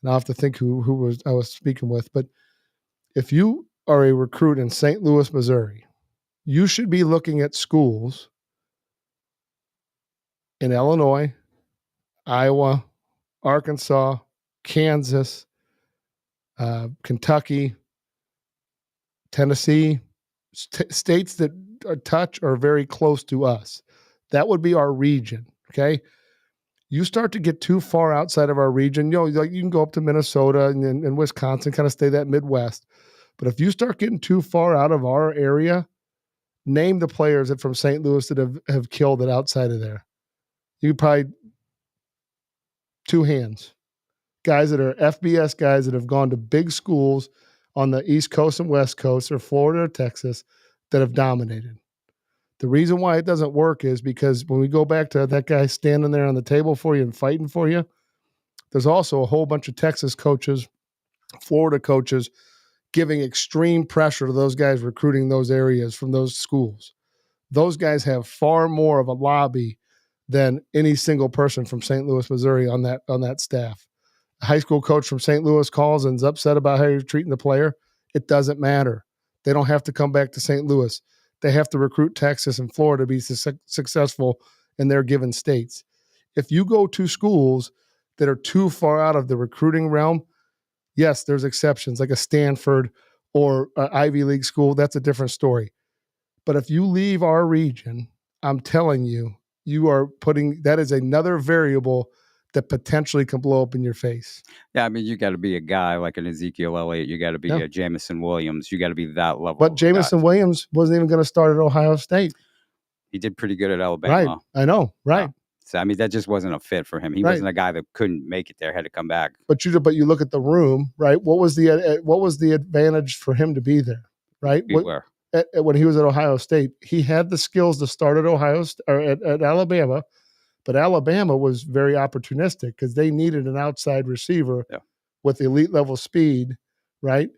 And I'll have to think who I was speaking with. But if you are a recruit in St. Louis, Missouri, you should be looking at schools in Illinois, Iowa, Arkansas, Kansas, Kentucky, Tennessee, states that touch or very close to us. That would be our region, okay? You start to get too far outside of our region, like you can go up to Minnesota and Wisconsin, kind of stay that Midwest. But if you start getting too far out of our area, name the players that from St. Louis that have killed it outside of there. You could probably two hands. Guys that are FBS guys that have gone to big schools on the East Coast and West Coast, or Florida or Texas, that have dominated. The reason why it doesn't work is because when we go back to that guy standing there on the table for you and fighting for you, there's also a whole bunch of Texas coaches, Florida coaches, giving extreme pressure to those guys recruiting those areas from those schools. Those guys have far more of a lobby than any single person from St. Louis, Missouri on that staff. A high school coach from St. Louis calls and is upset about how you're treating the player. It doesn't matter. They don't have to come back to St. Louis. They have to recruit Texas and Florida to be successful in their given states. If you go to schools that are too far out of the recruiting realm, yes, there's exceptions like a Stanford or an Ivy League school. That's a different story. But if you leave our region, I'm telling you, that is another variable that potentially can blow up in your face. Yeah, I mean, you got to be a guy like an Ezekiel Elliott. You got to be a Jamison Williams. You got to be that level. But Jamison Williams wasn't even going to start at Ohio State. He did pretty good at Alabama. Right, I know, right. So, I mean, that just wasn't a fit for him. He wasn't a guy that couldn't make it there, had to come back. But you look at the room, right? What was the advantage for him to be there, right? When he was at Ohio State, he had the skills to start at at Alabama, but Alabama was very opportunistic because they needed an outside receiver with elite level speed, right?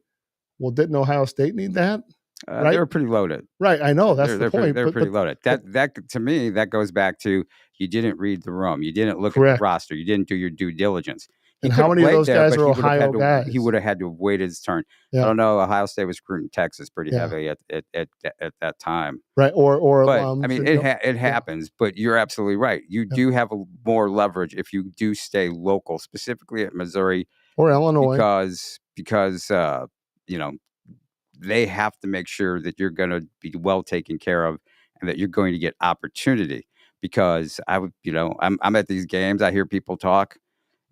Well, didn't Ohio State need that? right? They're pretty loaded. Right. I know that's the point. They're pretty loaded. but That to me, that goes back to you didn't read the room. You didn't look at correct. the roster. You didn't do your due diligence. He And could how have many of played those there, guys but are he would have Ohio had to. guys? He would have had to wait his turn. I Yeah. don't know. Ohio State was recruiting Texas pretty Yeah. heavy at that time. Right. Or But alums. I mean, and, it happens. But you're absolutely right. You Yeah. do have more leverage if you do stay local, specifically at Missouri, or Illinois. because you know, they have to make sure that you're going to be well taken care of and that you're going to get opportunity. Because I would, I'm at these games. I hear people talk,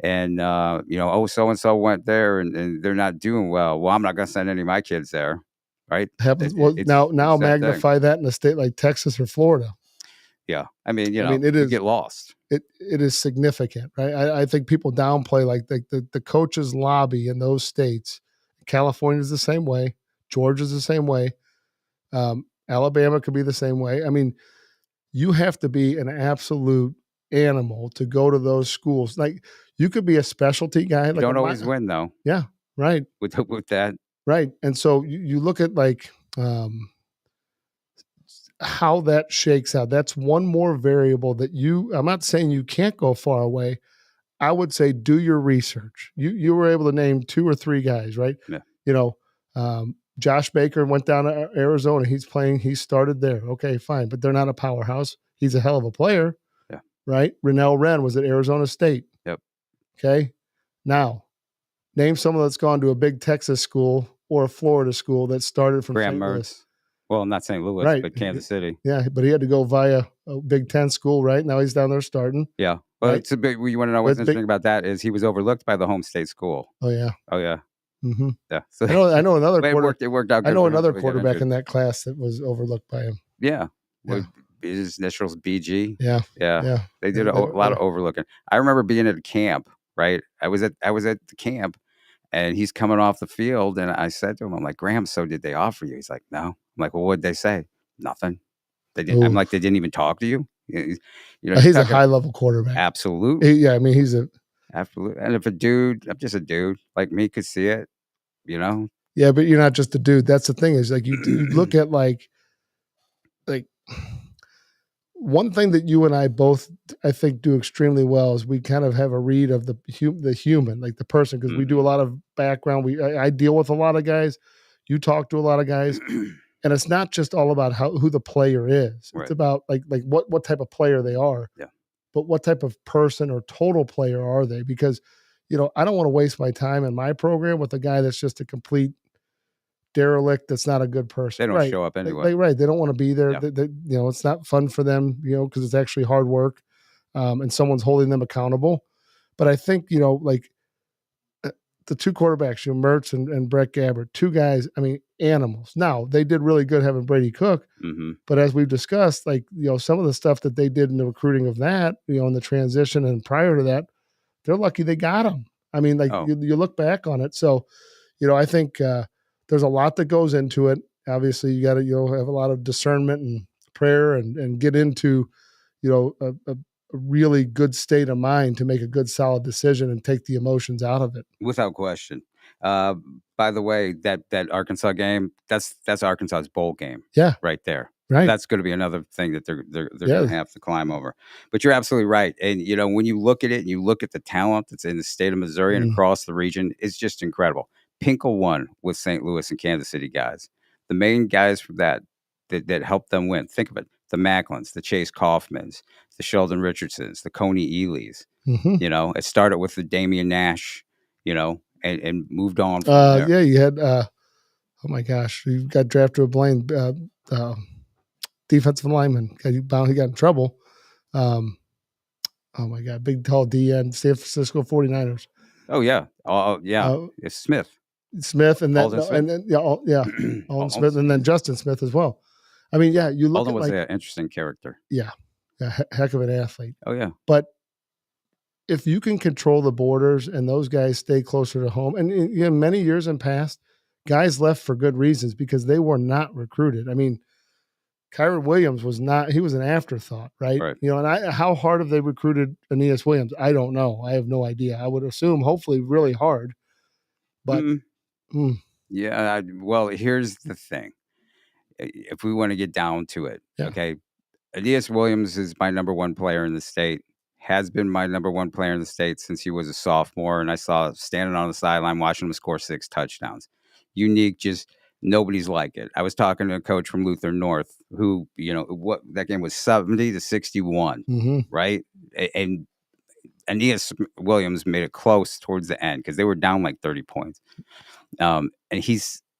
and oh, so and so went there, and they're not doing well. Well, I'm not going to send any of my kids there, right? Happens. Well, now magnify that in a state like Texas or Florida. Yeah, I mean, it you is, get lost. It is significant, right? I think people downplay like the coaches lobby in those states. California is the same way. Georgia's the same way. Alabama could be the same way. I mean, you have to be an absolute animal to go to those schools. Like you could be a specialty guy. You like don't always win though. Yeah, right. With that, right. And so you look at like how that shakes out. That's one more variable that I'm not saying you can't go far away. I would say do your research. You were able to name 2 or 3 guys, right? Yeah. Josh Baker went down to Arizona. He started there. Okay, fine. But they're not a powerhouse. He's a hell of a player. Yeah. Right? Rennell Wren was at Arizona State. Yep. Okay. Now, name someone that's gone to a big Texas school or a Florida school that started from Graham St. Mertz. Louis. Well, not St. Louis, right. but Kansas City. Yeah, but he had to go via a Big Ten school, right? Now he's down there starting. Yeah. Well, right? it's a bit. You want to know what's interesting about that is he was overlooked by the home state school. Oh yeah. Oh yeah. Mm-hmm. Yeah. So I know another it worked out. Good I know another quarterback in that class that was overlooked by him. Yeah. His initials BG. Yeah. They did a lot of overlooking. I remember being at a camp. Right. I was at the camp, and he's coming off the field, and I said to him, "I'm like, Graham, so did they offer you?" He's like, "No." I'm like, "Well, what'd they say?" "Nothing." They didn't. I'm like, "They didn't even talk to you?" He's a high level quarterback. Absolutely. I mean, he's absolutely. And if I'm just a dude like me could see it, Yeah, but you're not just a dude. That's the thing is like you look at like one thing that you and I both I think do extremely well is we kind of have a read of the human, like the person, because we do a lot of background. I deal with a lot of guys. You talk to a lot of guys. And it's not just all about who the player is. It's about like what type of player they are. Yeah. But what type of person or total player are they? Because, I don't want to waste my time in my program with a guy that's just a complete derelict that's not a good person. They don't show up anyway. Right. They don't want to be there. Yeah. It's not fun for them, because it's actually hard work, and someone's holding them accountable. But I think, the 2 quarterbacks, Mertz and Brett Gabbert, 2 guys, I mean, animals. Now, they did really good having Brady Cook, but as we've discussed, like, some of the stuff that they did in the recruiting of that, in the transition and prior to that, they're lucky they got him. I mean, like, you look back on it. So, I think there's a lot that goes into it. Obviously, you got to, have a lot of discernment and prayer and get into, a really good state of mind to make a good, solid decision and take the emotions out of it. Without question. By the way, that Arkansas game, that's Arkansas's bowl game. Yeah. Right there. Right. That's going to be another thing that they're going to have to climb over. But you're absolutely right. And, when you look at it and you look at the talent that's in the state of Missouri and across the region, it's just incredible. Pinkel won with St. Louis and Kansas City guys. The main guys from that helped them win. Think of it. The Macklins, the Chase Kaufmans, the Sheldon Richardsons, the Coney Elys. It started with the Damian Nash, and moved on from there. Yeah, you had, oh my gosh, you got drafted with Blaine, defensive lineman. He got in trouble. Oh my God, big, tall DN, San Francisco 49ers. Oh, yeah. It's Smith. And then, Alden Smith, and then Justin Smith as well. I mean, yeah, you look Alden at was an interesting character. Yeah, heck of an athlete. Oh yeah. But if you can control the borders and those guys stay closer to home, and many years in past, guys left for good reasons because they were not recruited. I mean, Kyron Williams was not; he was an afterthought, right? And how hard have they recruited Aeneas Williams? I don't know. I have no idea. I would assume, hopefully, really hard. But yeah, well, here's the thing. if we want to get down to it, Yeah. okay, Aeneas Williams is my number one player in the state, has been my number one player in the state since he was a sophomore. And I saw standing on the sideline watching him score 6 touchdowns. Unique, just nobody's like it. I was talking to a coach from Luther North who, what that game was 70-61, Mm-hmm. right? And Aeneas Williams made it close towards the end because they were down like 30 points. And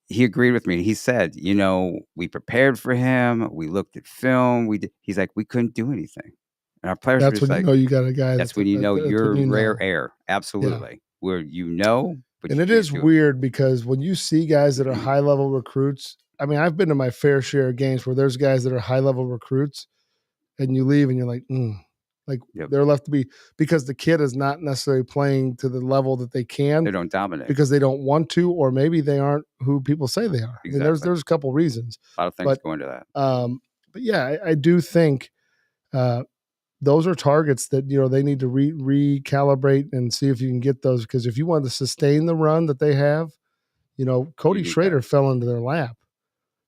he agreed with me. He said, we prepared for him. We looked at film. He's like, we couldn't do anything. And our players That's were when just you like, know you got a guy. that's when you know you're when you rare know. air. Absolutely. Where but And you it can't is do weird because when you see guys that are high level recruits, I mean, I've been to my fair share of games where there's guys that are high level recruits, and you leave and you're like, Yep. they're left to be because the kid is not necessarily playing to the level that they can. They don't dominate because they don't want to, or maybe they aren't who people say they are. Exactly. I mean, there's a couple reasons. A lot of things go into that. But yeah, I do think those are targets that they need to recalibrate and see if you can get those. Because if you want to sustain the run that they have, Cody Schrader fell into their lap,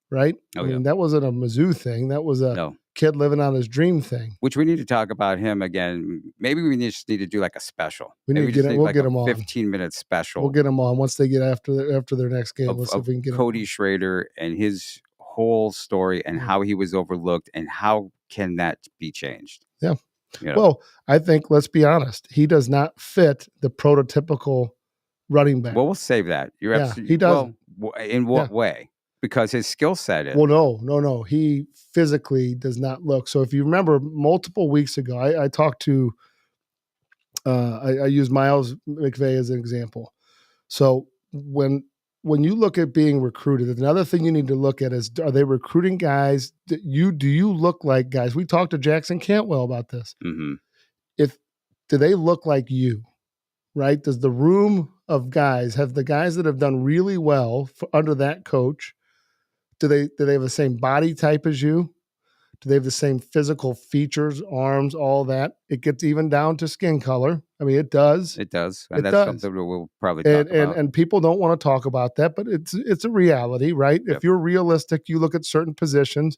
right? Oh, I mean, that wasn't a Mizzou thing. That was a kid living on his dream thing. Which we need to talk about him again. Maybe we just need to do like a special. We need to get we'll get him on 15-minute special. We'll get them on once they get after their next game. Let's see if we can get Cody Schrader and his whole story and how he was overlooked and how can that be changed. Yeah. Well, I think, let's be honest, he does not fit the prototypical running back. Well, we'll save that. You're absolutely. He does. Well, in what way? Because his skill set is. Well, no. He physically does not look. So if you remember multiple weeks ago, I talked to, I used Miles McVay as an example. So when you look at being recruited, another thing you need to look at is, are they recruiting guys that do you look like guys? We talked to Jackson Cantwell about this. Mm-hmm. Do they look like you, right? Does the room of guys have the guys that have done really well under that coach? Do they have the same body type as you? Do they have the same physical features, arms, all that? It gets even down to skin color. I mean, it does. It does. And that's something we'll probably talk about. And people don't want to talk about that, but it's a reality, right? Yep. If you're realistic, you look at certain positions,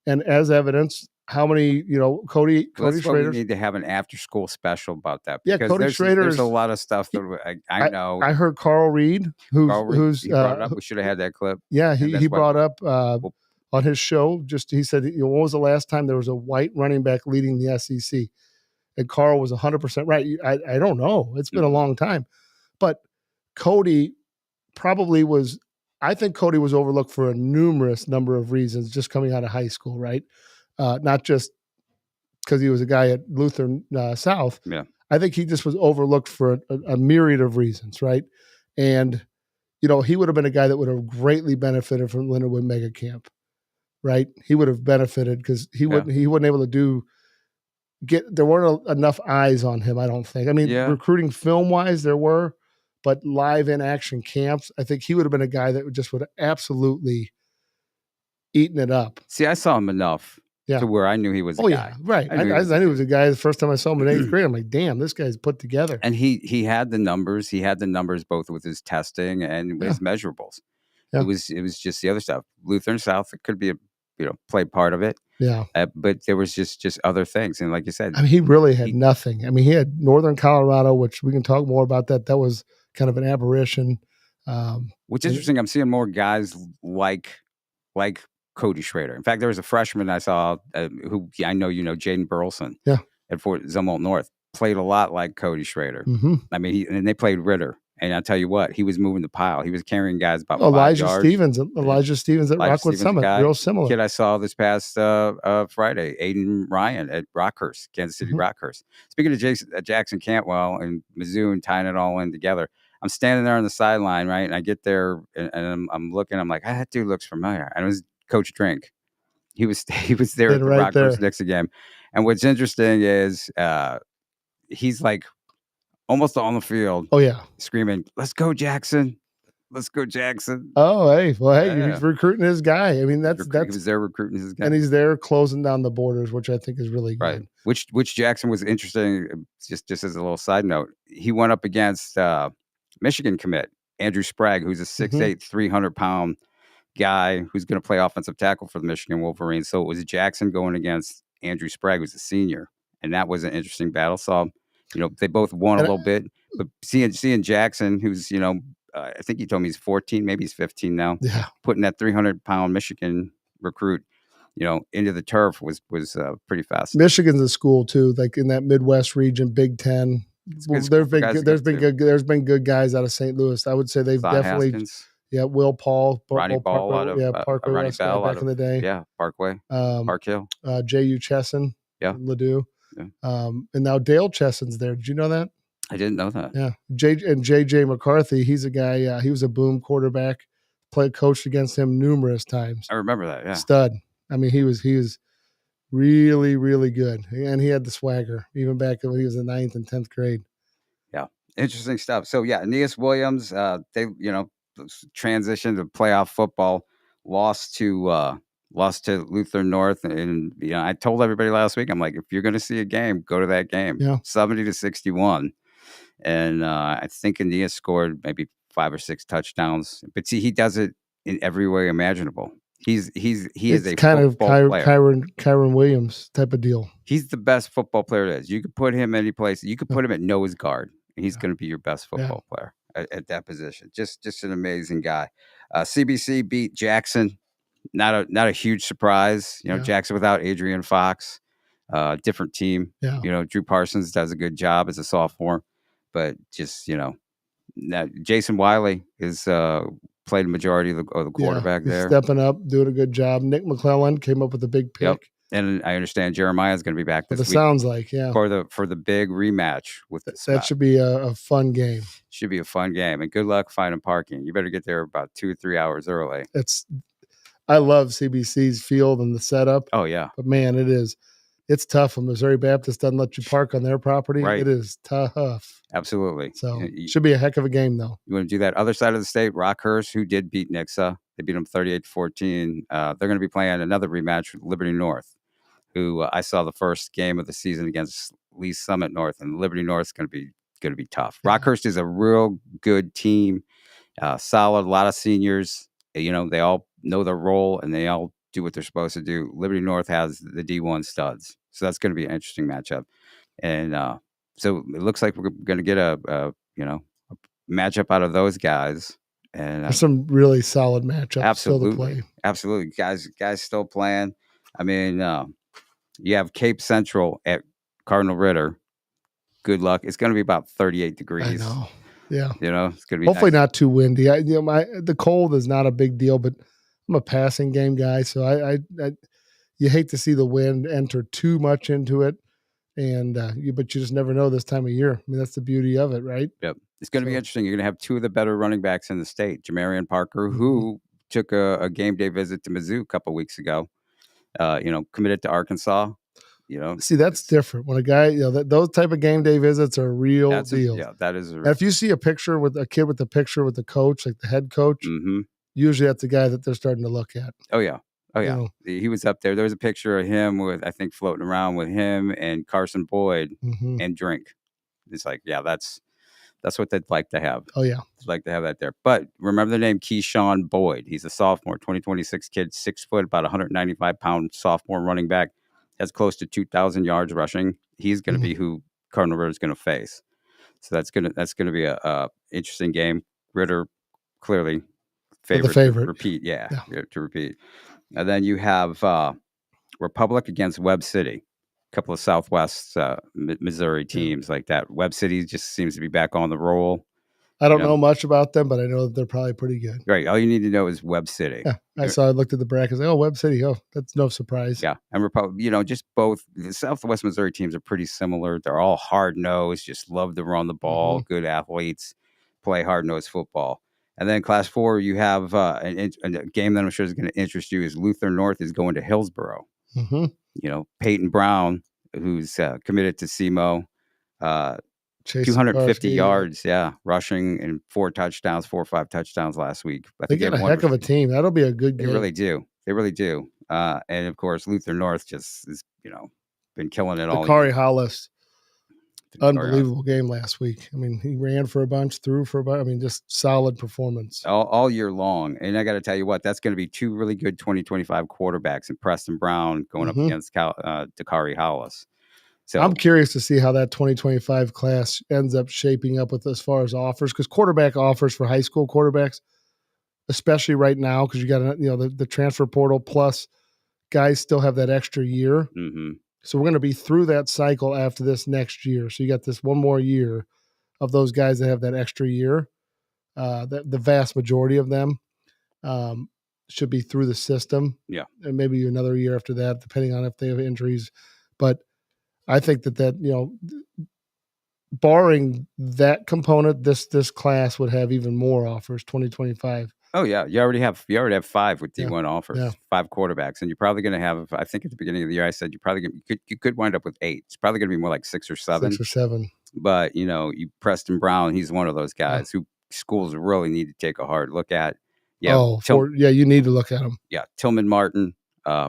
and as evidence, how many, Cody Schrader. We need to have an after-school special about that. Yeah, Cody Schrader. There's a lot of stuff that I know. I heard Carl Reed, who's he brought it up. We should have had that clip. Yeah, he brought up on his show. He said, when was the last time there was a white running back leading the SEC? And Carl was 100% right. I don't know. It's been a long time, but Cody probably was. I think Cody was overlooked for a numerous number of reasons just coming out of high school, right? Not just because he was a guy at Luther South. Yeah. I think he just was overlooked for a myriad of reasons, right? And, he would have been a guy that would have greatly benefited from Lindenwood Mega Camp, right? He would have benefited because he wasn't able to there weren't enough eyes on him, I don't think. I mean, recruiting film-wise, there were, but live in-action camps, I think he would have been a guy that would have absolutely eaten it up. See, I saw him enough to where I knew he was a guy. Yeah, right. I knew he was a guy the first time I saw him in 8th grade. I'm like, damn, this guy's put together. And he had the numbers. He had the numbers both with his testing and his measurables. Yeah. It was just the other stuff. Lutheran South, it could be played part of it. Yeah. But there was just other things. And like you said, I mean, he really had nothing. I mean, he had Northern Colorado, which we can talk more about that. That was kind of an aberration. Which is interesting. I'm seeing more guys like Cody Schrader. In fact, there was a freshman I saw who I know Jaden Burleson. Yeah. At Fort Zumwalt North, played a lot like Cody Schrader. Mm-hmm. I mean, and they played Ritter. And I'll tell you what, he was moving the pile. He was carrying guys about Elijah 5 yards. Elijah Stevens at Rockwood Summit, real similar. Kid I saw this past Friday, Aiden Ryan at Rockhurst, Kansas City Rockhurst. Speaking of Jackson Cantwell and Mizzou and tying it all in together, I'm standing there on the sideline, right? And I get there and I'm looking. I'm like, that dude looks familiar. And it was Coach Drink. He was there at the Rockhurst Dixie game. And what's interesting is he's like almost on the field. Oh, yeah. Screaming, let's go, Jackson. Let's go, Jackson. Oh, hey. Well, hey, he's recruiting his guy. I mean, that's he was there recruiting his guy. And he's there closing down the borders, which I think is really good. Right. Which Jackson was interesting, just as a little side note. He went up against Michigan commit, Andrew Sprague, who's a 6'8", 300-pound guy who's going to play offensive tackle for the Michigan Wolverines. So it was Jackson going against Andrew Sprague, who's a senior, and that was an interesting battle. So, they both won a And little bit, but seeing Jackson, who's I think he told me he's 14, maybe he's 15 now, yeah, putting that 300-pound Michigan recruit, into the turf was pretty fast. Michigan's a school too, like in that Midwest region, Big Ten. Good school for guys to There's go been to. there's been good guys out of St. Louis. I would say they've Son definitely, Haskins, Will Paul, Ronnie Ball Parkway, out of Parkway Ronnie West guy Bell out back in the of day. Parkway, Um, Park Hill. J.U. Chesson, Yeah. Ladue. Yeah. And now Dale Chesson's there. Did you know that? I didn't know that. Yeah. J.J. McCarthy, he's a guy, he was a boom quarterback, coached against him numerous times. I remember that. Yeah. Stud. I mean, he was really, really good. And he had the swagger, even back when he was in 9th and 10th grade. Yeah. Interesting stuff. So, yeah, Aeneas Williams, they, transitioned to playoff football, lost to Luther North. And, I told everybody last week, I'm like, if you're going to see a game, go to that game. Yeah. 70-61. And I think Aeneas scored maybe 5 or 6 touchdowns. But see, he does it in every way imaginable. He is a kind of football player. Kyron Williams type of deal. He's the best football player there is. You could put him any place. You could put him at nose guard, and he's going to be your best football player at that position. Just an amazing guy. CBC beat Jackson. Not a huge surprise. Jackson without Adrian Fox. Different team. Yeah. Drew Parsons does a good job as a sophomore, but just Jason Wiley is played a majority of the quarterback there. Stepping up, doing a good job. Nick McClellan came up with a big pick. Yep. And I understand Jeremiah is going to be back this week. Sounds like, for the big rematch with that should be a fun game. Should be a fun game, and good luck finding parking. You better get there about 2 or 3 hours early. I love CBC's field and the setup. Oh yeah, but man, it's tough when Missouri Baptist doesn't let you park on their property. Right. It is tough. Absolutely. So it should be a heck of a game, though. You want to do that other side of the state, Rockhurst, who did beat Nixa. They beat them 38-14. They're going to be playing another rematch with Liberty North, who I saw the first game of the season against Lee Summit North, and Liberty North is going to be tough. Yeah. Rockhurst is a real good team, solid, a lot of seniors. They all know their role, and they all do what they're supposed to do. Liberty North has the D1 studs, so that's going to be an interesting matchup. And so it looks like we're going to get a matchup out of those guys. And there's some really solid matchups absolutely, still to play. Absolutely, guys still playing. I mean, you have Cape Central at Cardinal Ritter. Good luck. It's going to be about 38 degrees. I know. Yeah. It's going to be hopefully nice. Not too windy. The cold is not a big deal, but I'm a passing game guy, so I you hate to see the wind enter too much into it, and but you just never know this time of year. I mean, that's the beauty of it, right? Yep. It's going to be interesting. You're going to have 2 of the better running backs in the state, Jamarian Parker, who took a game day visit to Mizzou a couple weeks ago. Committed to Arkansas. See, that's different when a guy, those type of game day visits are a real deal. That is. If you see a picture with a kid with the picture with the coach, like the head coach, usually that's the guy that they're starting to look at. Oh yeah. He was up there. There was a picture of him with, I think, floating around with him and Carson Boyd and Drink. It's like, yeah, that's what they'd like to have. Oh yeah, they'd like to have that there. But remember the name Keyshawn Boyd. He's a sophomore, 2026 kid, 6 foot, about 195-pound sophomore running back. Has close to 2,000 yards rushing. He's going to be who Cardinal Ritter is going to face. So that's gonna be a interesting game. Ritter clearly favorite. To repeat, to repeat. And then you have Republic against Webb City. A couple of Southwest Missouri teams like that. Webb City just seems to be back on the roll. I don't know much about them, but I know that they're probably pretty good. Right. All you need to know is Webb City. Yeah. I looked at the brackets. Like, Webb City. Oh, that's no surprise. Yeah. And Republic, just both the Southwest Missouri teams are pretty similar. They're all hard-nosed, just love to run the ball, good athletes, play hard-nosed football. And then Class 4, you have a game that I'm sure is going to interest you is Luther North is going to Hillsboro. Peyton Brown, who's committed to SEMO, 250 yards, rushing, and 4 or 5 touchdowns last week. They get a heck of a team. That'll be a good game. They really do. And of course, Luther North just is, been killing it all. Kari Hollis. Unbelievable game last week. I mean, he ran for a bunch, threw for a bunch. I mean, just solid performance. All year long. And I got to tell you what, that's going to be two really good 2025 quarterbacks, and Preston Brown going up against Dakari Hollis. So I'm curious to see how that 2025 class ends up shaping up with as far as offers, because quarterback offers for high school quarterbacks, especially right now, because you got the transfer portal, plus guys still have that extra year. Mm-hmm. So we're going to be through that cycle after this next year. So you got this one more year of those guys that have that extra year. The vast majority of them should be through the system. Yeah. And maybe another year after that, depending on if they have injuries. But I think that barring that component, this class would have even more offers 2025. Oh yeah, you already have 5 with D1 offers, Yeah. 5 quarterbacks, and you're probably going to have. I think at the beginning of the year, I said you could wind up with 8. It's probably going to be more like 6 or 7. 6 or 7. But you Preston Brown, he's one of those guys who schools really need to take a hard look at. Yeah, you need to look at him. Yeah, Tillman Martin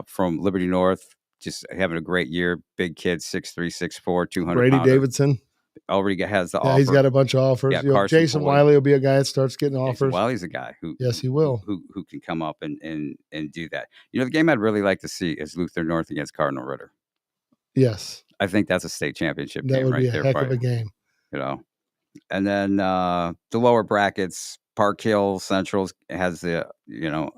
from Liberty North, just having a great year. Big kid, 6'3", 6'4", 200. Brady pounder. Davidson already has the offer. He's got a bunch of offers. Yeah, Jason Wiley will be a guy that starts getting offers. Wiley's a guy who he will. Who can come up and do that. The game I'd really like to see is Luther North against Cardinal Ritter. Yes. I think that's a state championship that game would right be a there. Heck of a game. And then the lower brackets, Park Hill Central has the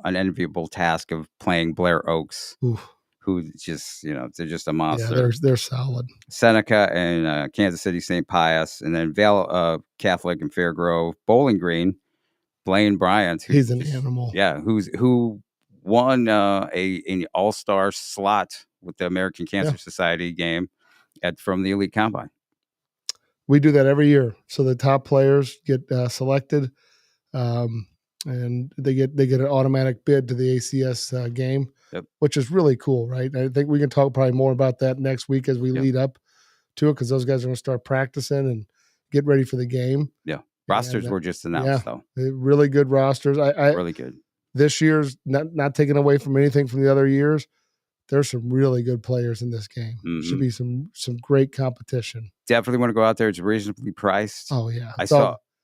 unenviable task of playing Blair Oaks. Oof. Who just, they're just a monster. Yeah, they're solid. Seneca and Kansas City St. Pius, and then Vale Catholic and Fairgrove. Bowling Green, Blaine Bryant. He's an animal. Yeah, who won an all-star slot with the American Cancer Society game from the Elite Combine. We do that every year. So the top players get selected, and they get an automatic bid to the ACS game. Yep. Which is really cool, right? I think we can talk probably more about that next week as we lead up to it, because those guys are going to start practicing and get ready for the game. Yeah. Rosters were just announced, though. Really good rosters. Really good. This year's not taking away from anything from the other years. There's some really good players in this game. Mm-hmm. Should be some great competition. Definitely want to go out there. It's reasonably priced. Oh, yeah. I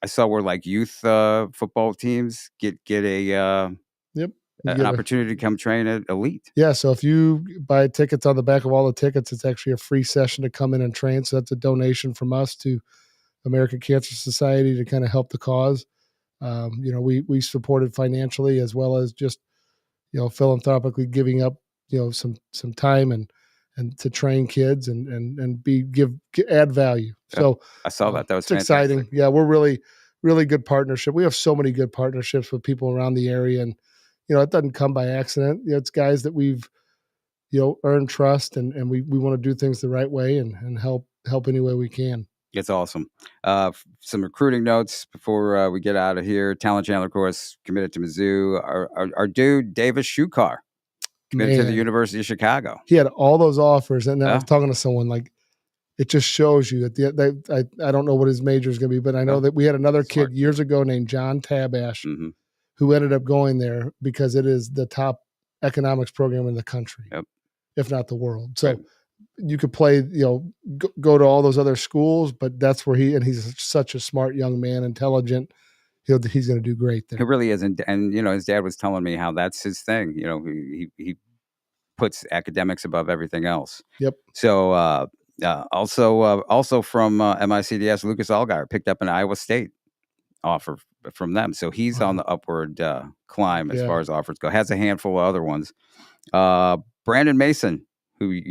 saw where like youth football teams get a an opportunity to come train at Elite. Yeah, so if you buy tickets on the back of all the tickets, it's actually a free session to come in and train. So that's a donation from us to American Cancer Society to kind of help the cause. We support it financially as well as just philanthropically giving up some time and to train kids and add value. Yeah, so I saw that. That was exciting. Yeah, we're really good partnership. We have so many good partnerships with people around the area, and it doesn't come by accident. It's guys that we've, earned trust, and we want to do things the right way and help any way we can. It's awesome. Some recruiting notes before we get out of here. Talon Chandler, of course, committed to Mizzou. Our dude, Davis Shukar, committed to the University of Chicago. He had all those offers, and I was talking to someone, like, it just shows you that I don't know what his major is going to be, but I know that we had another kid years ago named John Tabash, who ended up going there because it is the top economics program in the country, if not the world. So you could play, go to all those other schools, but that's where he's such a smart young man, intelligent. He's going to do great there. He really is. And his dad was telling me how that's his thing. He puts academics above everything else. Yep. So also from MICDS, Lucas Allgaier picked up an Iowa State offer from them. So he's on the upward climb as far as offers go. Has a handful of other ones. Brandon Mason, who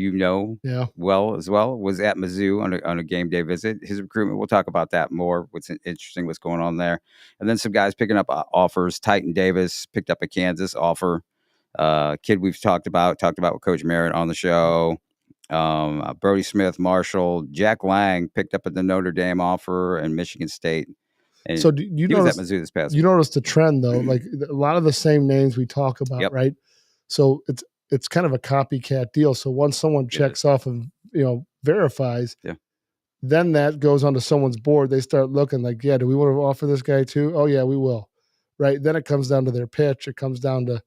well as well, was at Mizzou on a game day visit. His recruitment, we'll talk about that more. What's interesting, what's going on there. And then some guys picking up offers. Titan Davis picked up a Kansas offer. Kid we've talked about with Coach Merritt on the show. Brody Smith, Marshall, Jack Lang picked up the Notre Dame offer and Michigan State. And so you notice at Mizzou this past you notice the trend though, like a lot of the same names we talk about, right? So it's kind of a copycat deal. So once someone checks off and verifies, then that goes onto someone's board. They start looking like, do we want to offer this guy too? Oh yeah, we will. Right. Then it comes down to their pitch. It comes down to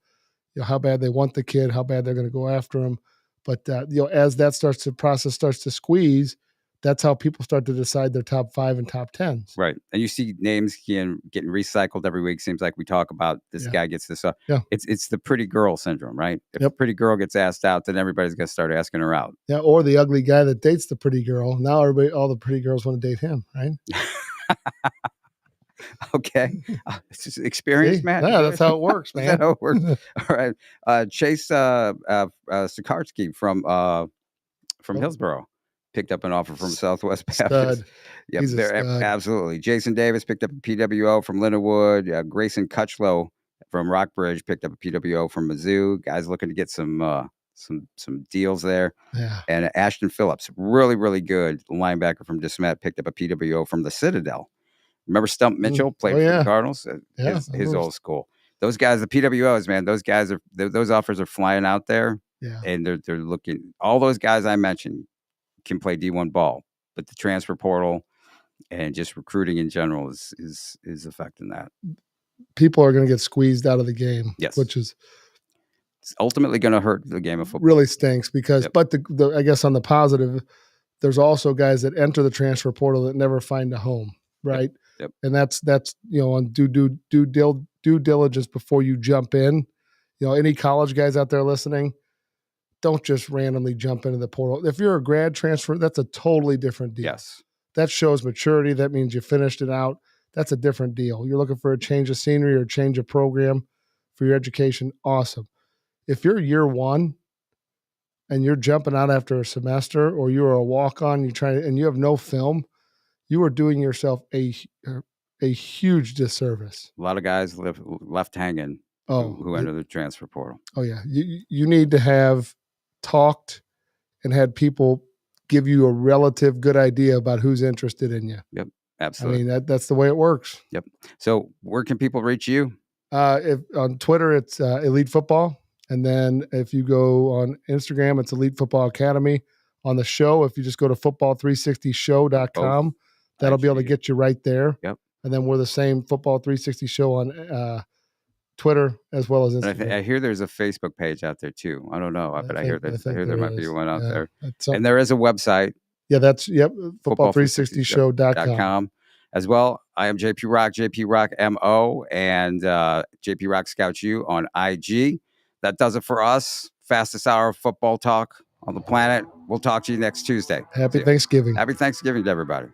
how bad they want the kid, how bad they're going to go after him. But as that process starts to squeeze, That's how people start to decide their top 5 and top 10s. Right. And you see names getting recycled every week. Seems like we talk about this Yeah. guy gets this. Yeah. It's the pretty girl syndrome, right? If Yep. a pretty girl gets asked out, then everybody's going to start asking her out. Yeah, or the ugly guy that dates the pretty girl. Now all the pretty girls want to date him, right? Okay. It's just experience, See? man. Yeah, that's how it works, Is man. that how it works? All right. Chase Sikarsky from Oh. Hillsborough picked up an offer from Southwest Baptist. Stud. Yep, He's a stud. absolutely. Jason Davis picked up a PWO from Lindenwood. Grayson Cutchlow from Rockbridge picked up a PWO from Mizzou. Guys looking to get some deals there. Yeah. And Ashton Phillips, really, really good linebacker from DeSmet, picked up a PWO from the Citadel. Remember Stump Mitchell played for the Cardinals? Yeah, his old school. Those guys, the PWOs, man, those offers are flying out there. Yeah. And they're looking. All those guys I mentioned can play D1 ball, but the transfer portal and just recruiting in general is affecting that. People are going to get squeezed out of the game. Yes. Which is it's ultimately going to hurt the game of football. Really stinks because, but the I guess on the positive, there's also guys that enter the transfer portal that never find a home, right? Yep. And that's on due diligence before you jump in. Any college guys out there listening, don't just randomly jump into the portal. If you're a grad transfer, that's a totally different deal. Yes. That shows maturity. That means you finished it out. That's a different deal. You're looking for a change of scenery or a change of program for your education. Awesome. If you're year one and you're jumping out after a semester, or you're a walk-on, and you have no film, you are doing yourself a huge disservice. A lot of guys left hanging who enter the transfer portal. Oh yeah. You need to have talked and had people give you a relative good idea about who's interested in you. Yep. Absolutely. I mean, that's the way it works. Yep. So where can people reach you? If on Twitter, it's Elite Football. And then if you go on Instagram, it's Elite Football Academy. On the show, if you just go to football360show.com, that'll be able to get you right there. Yep. And then we're the same Football 360 Show on Twitter as well as Instagram. I hear there's a Facebook page out there too. I don't know, but I hear there might be one out there. And there is a website. Yeah, that's football360show.com. As well. I am JP Rock, JP Rock MO, and JP Rock Scouts U on IG. That does it for us. Fastest hour of football talk on the planet. We'll talk to you next Tuesday. Happy Thanksgiving. Happy Thanksgiving to everybody.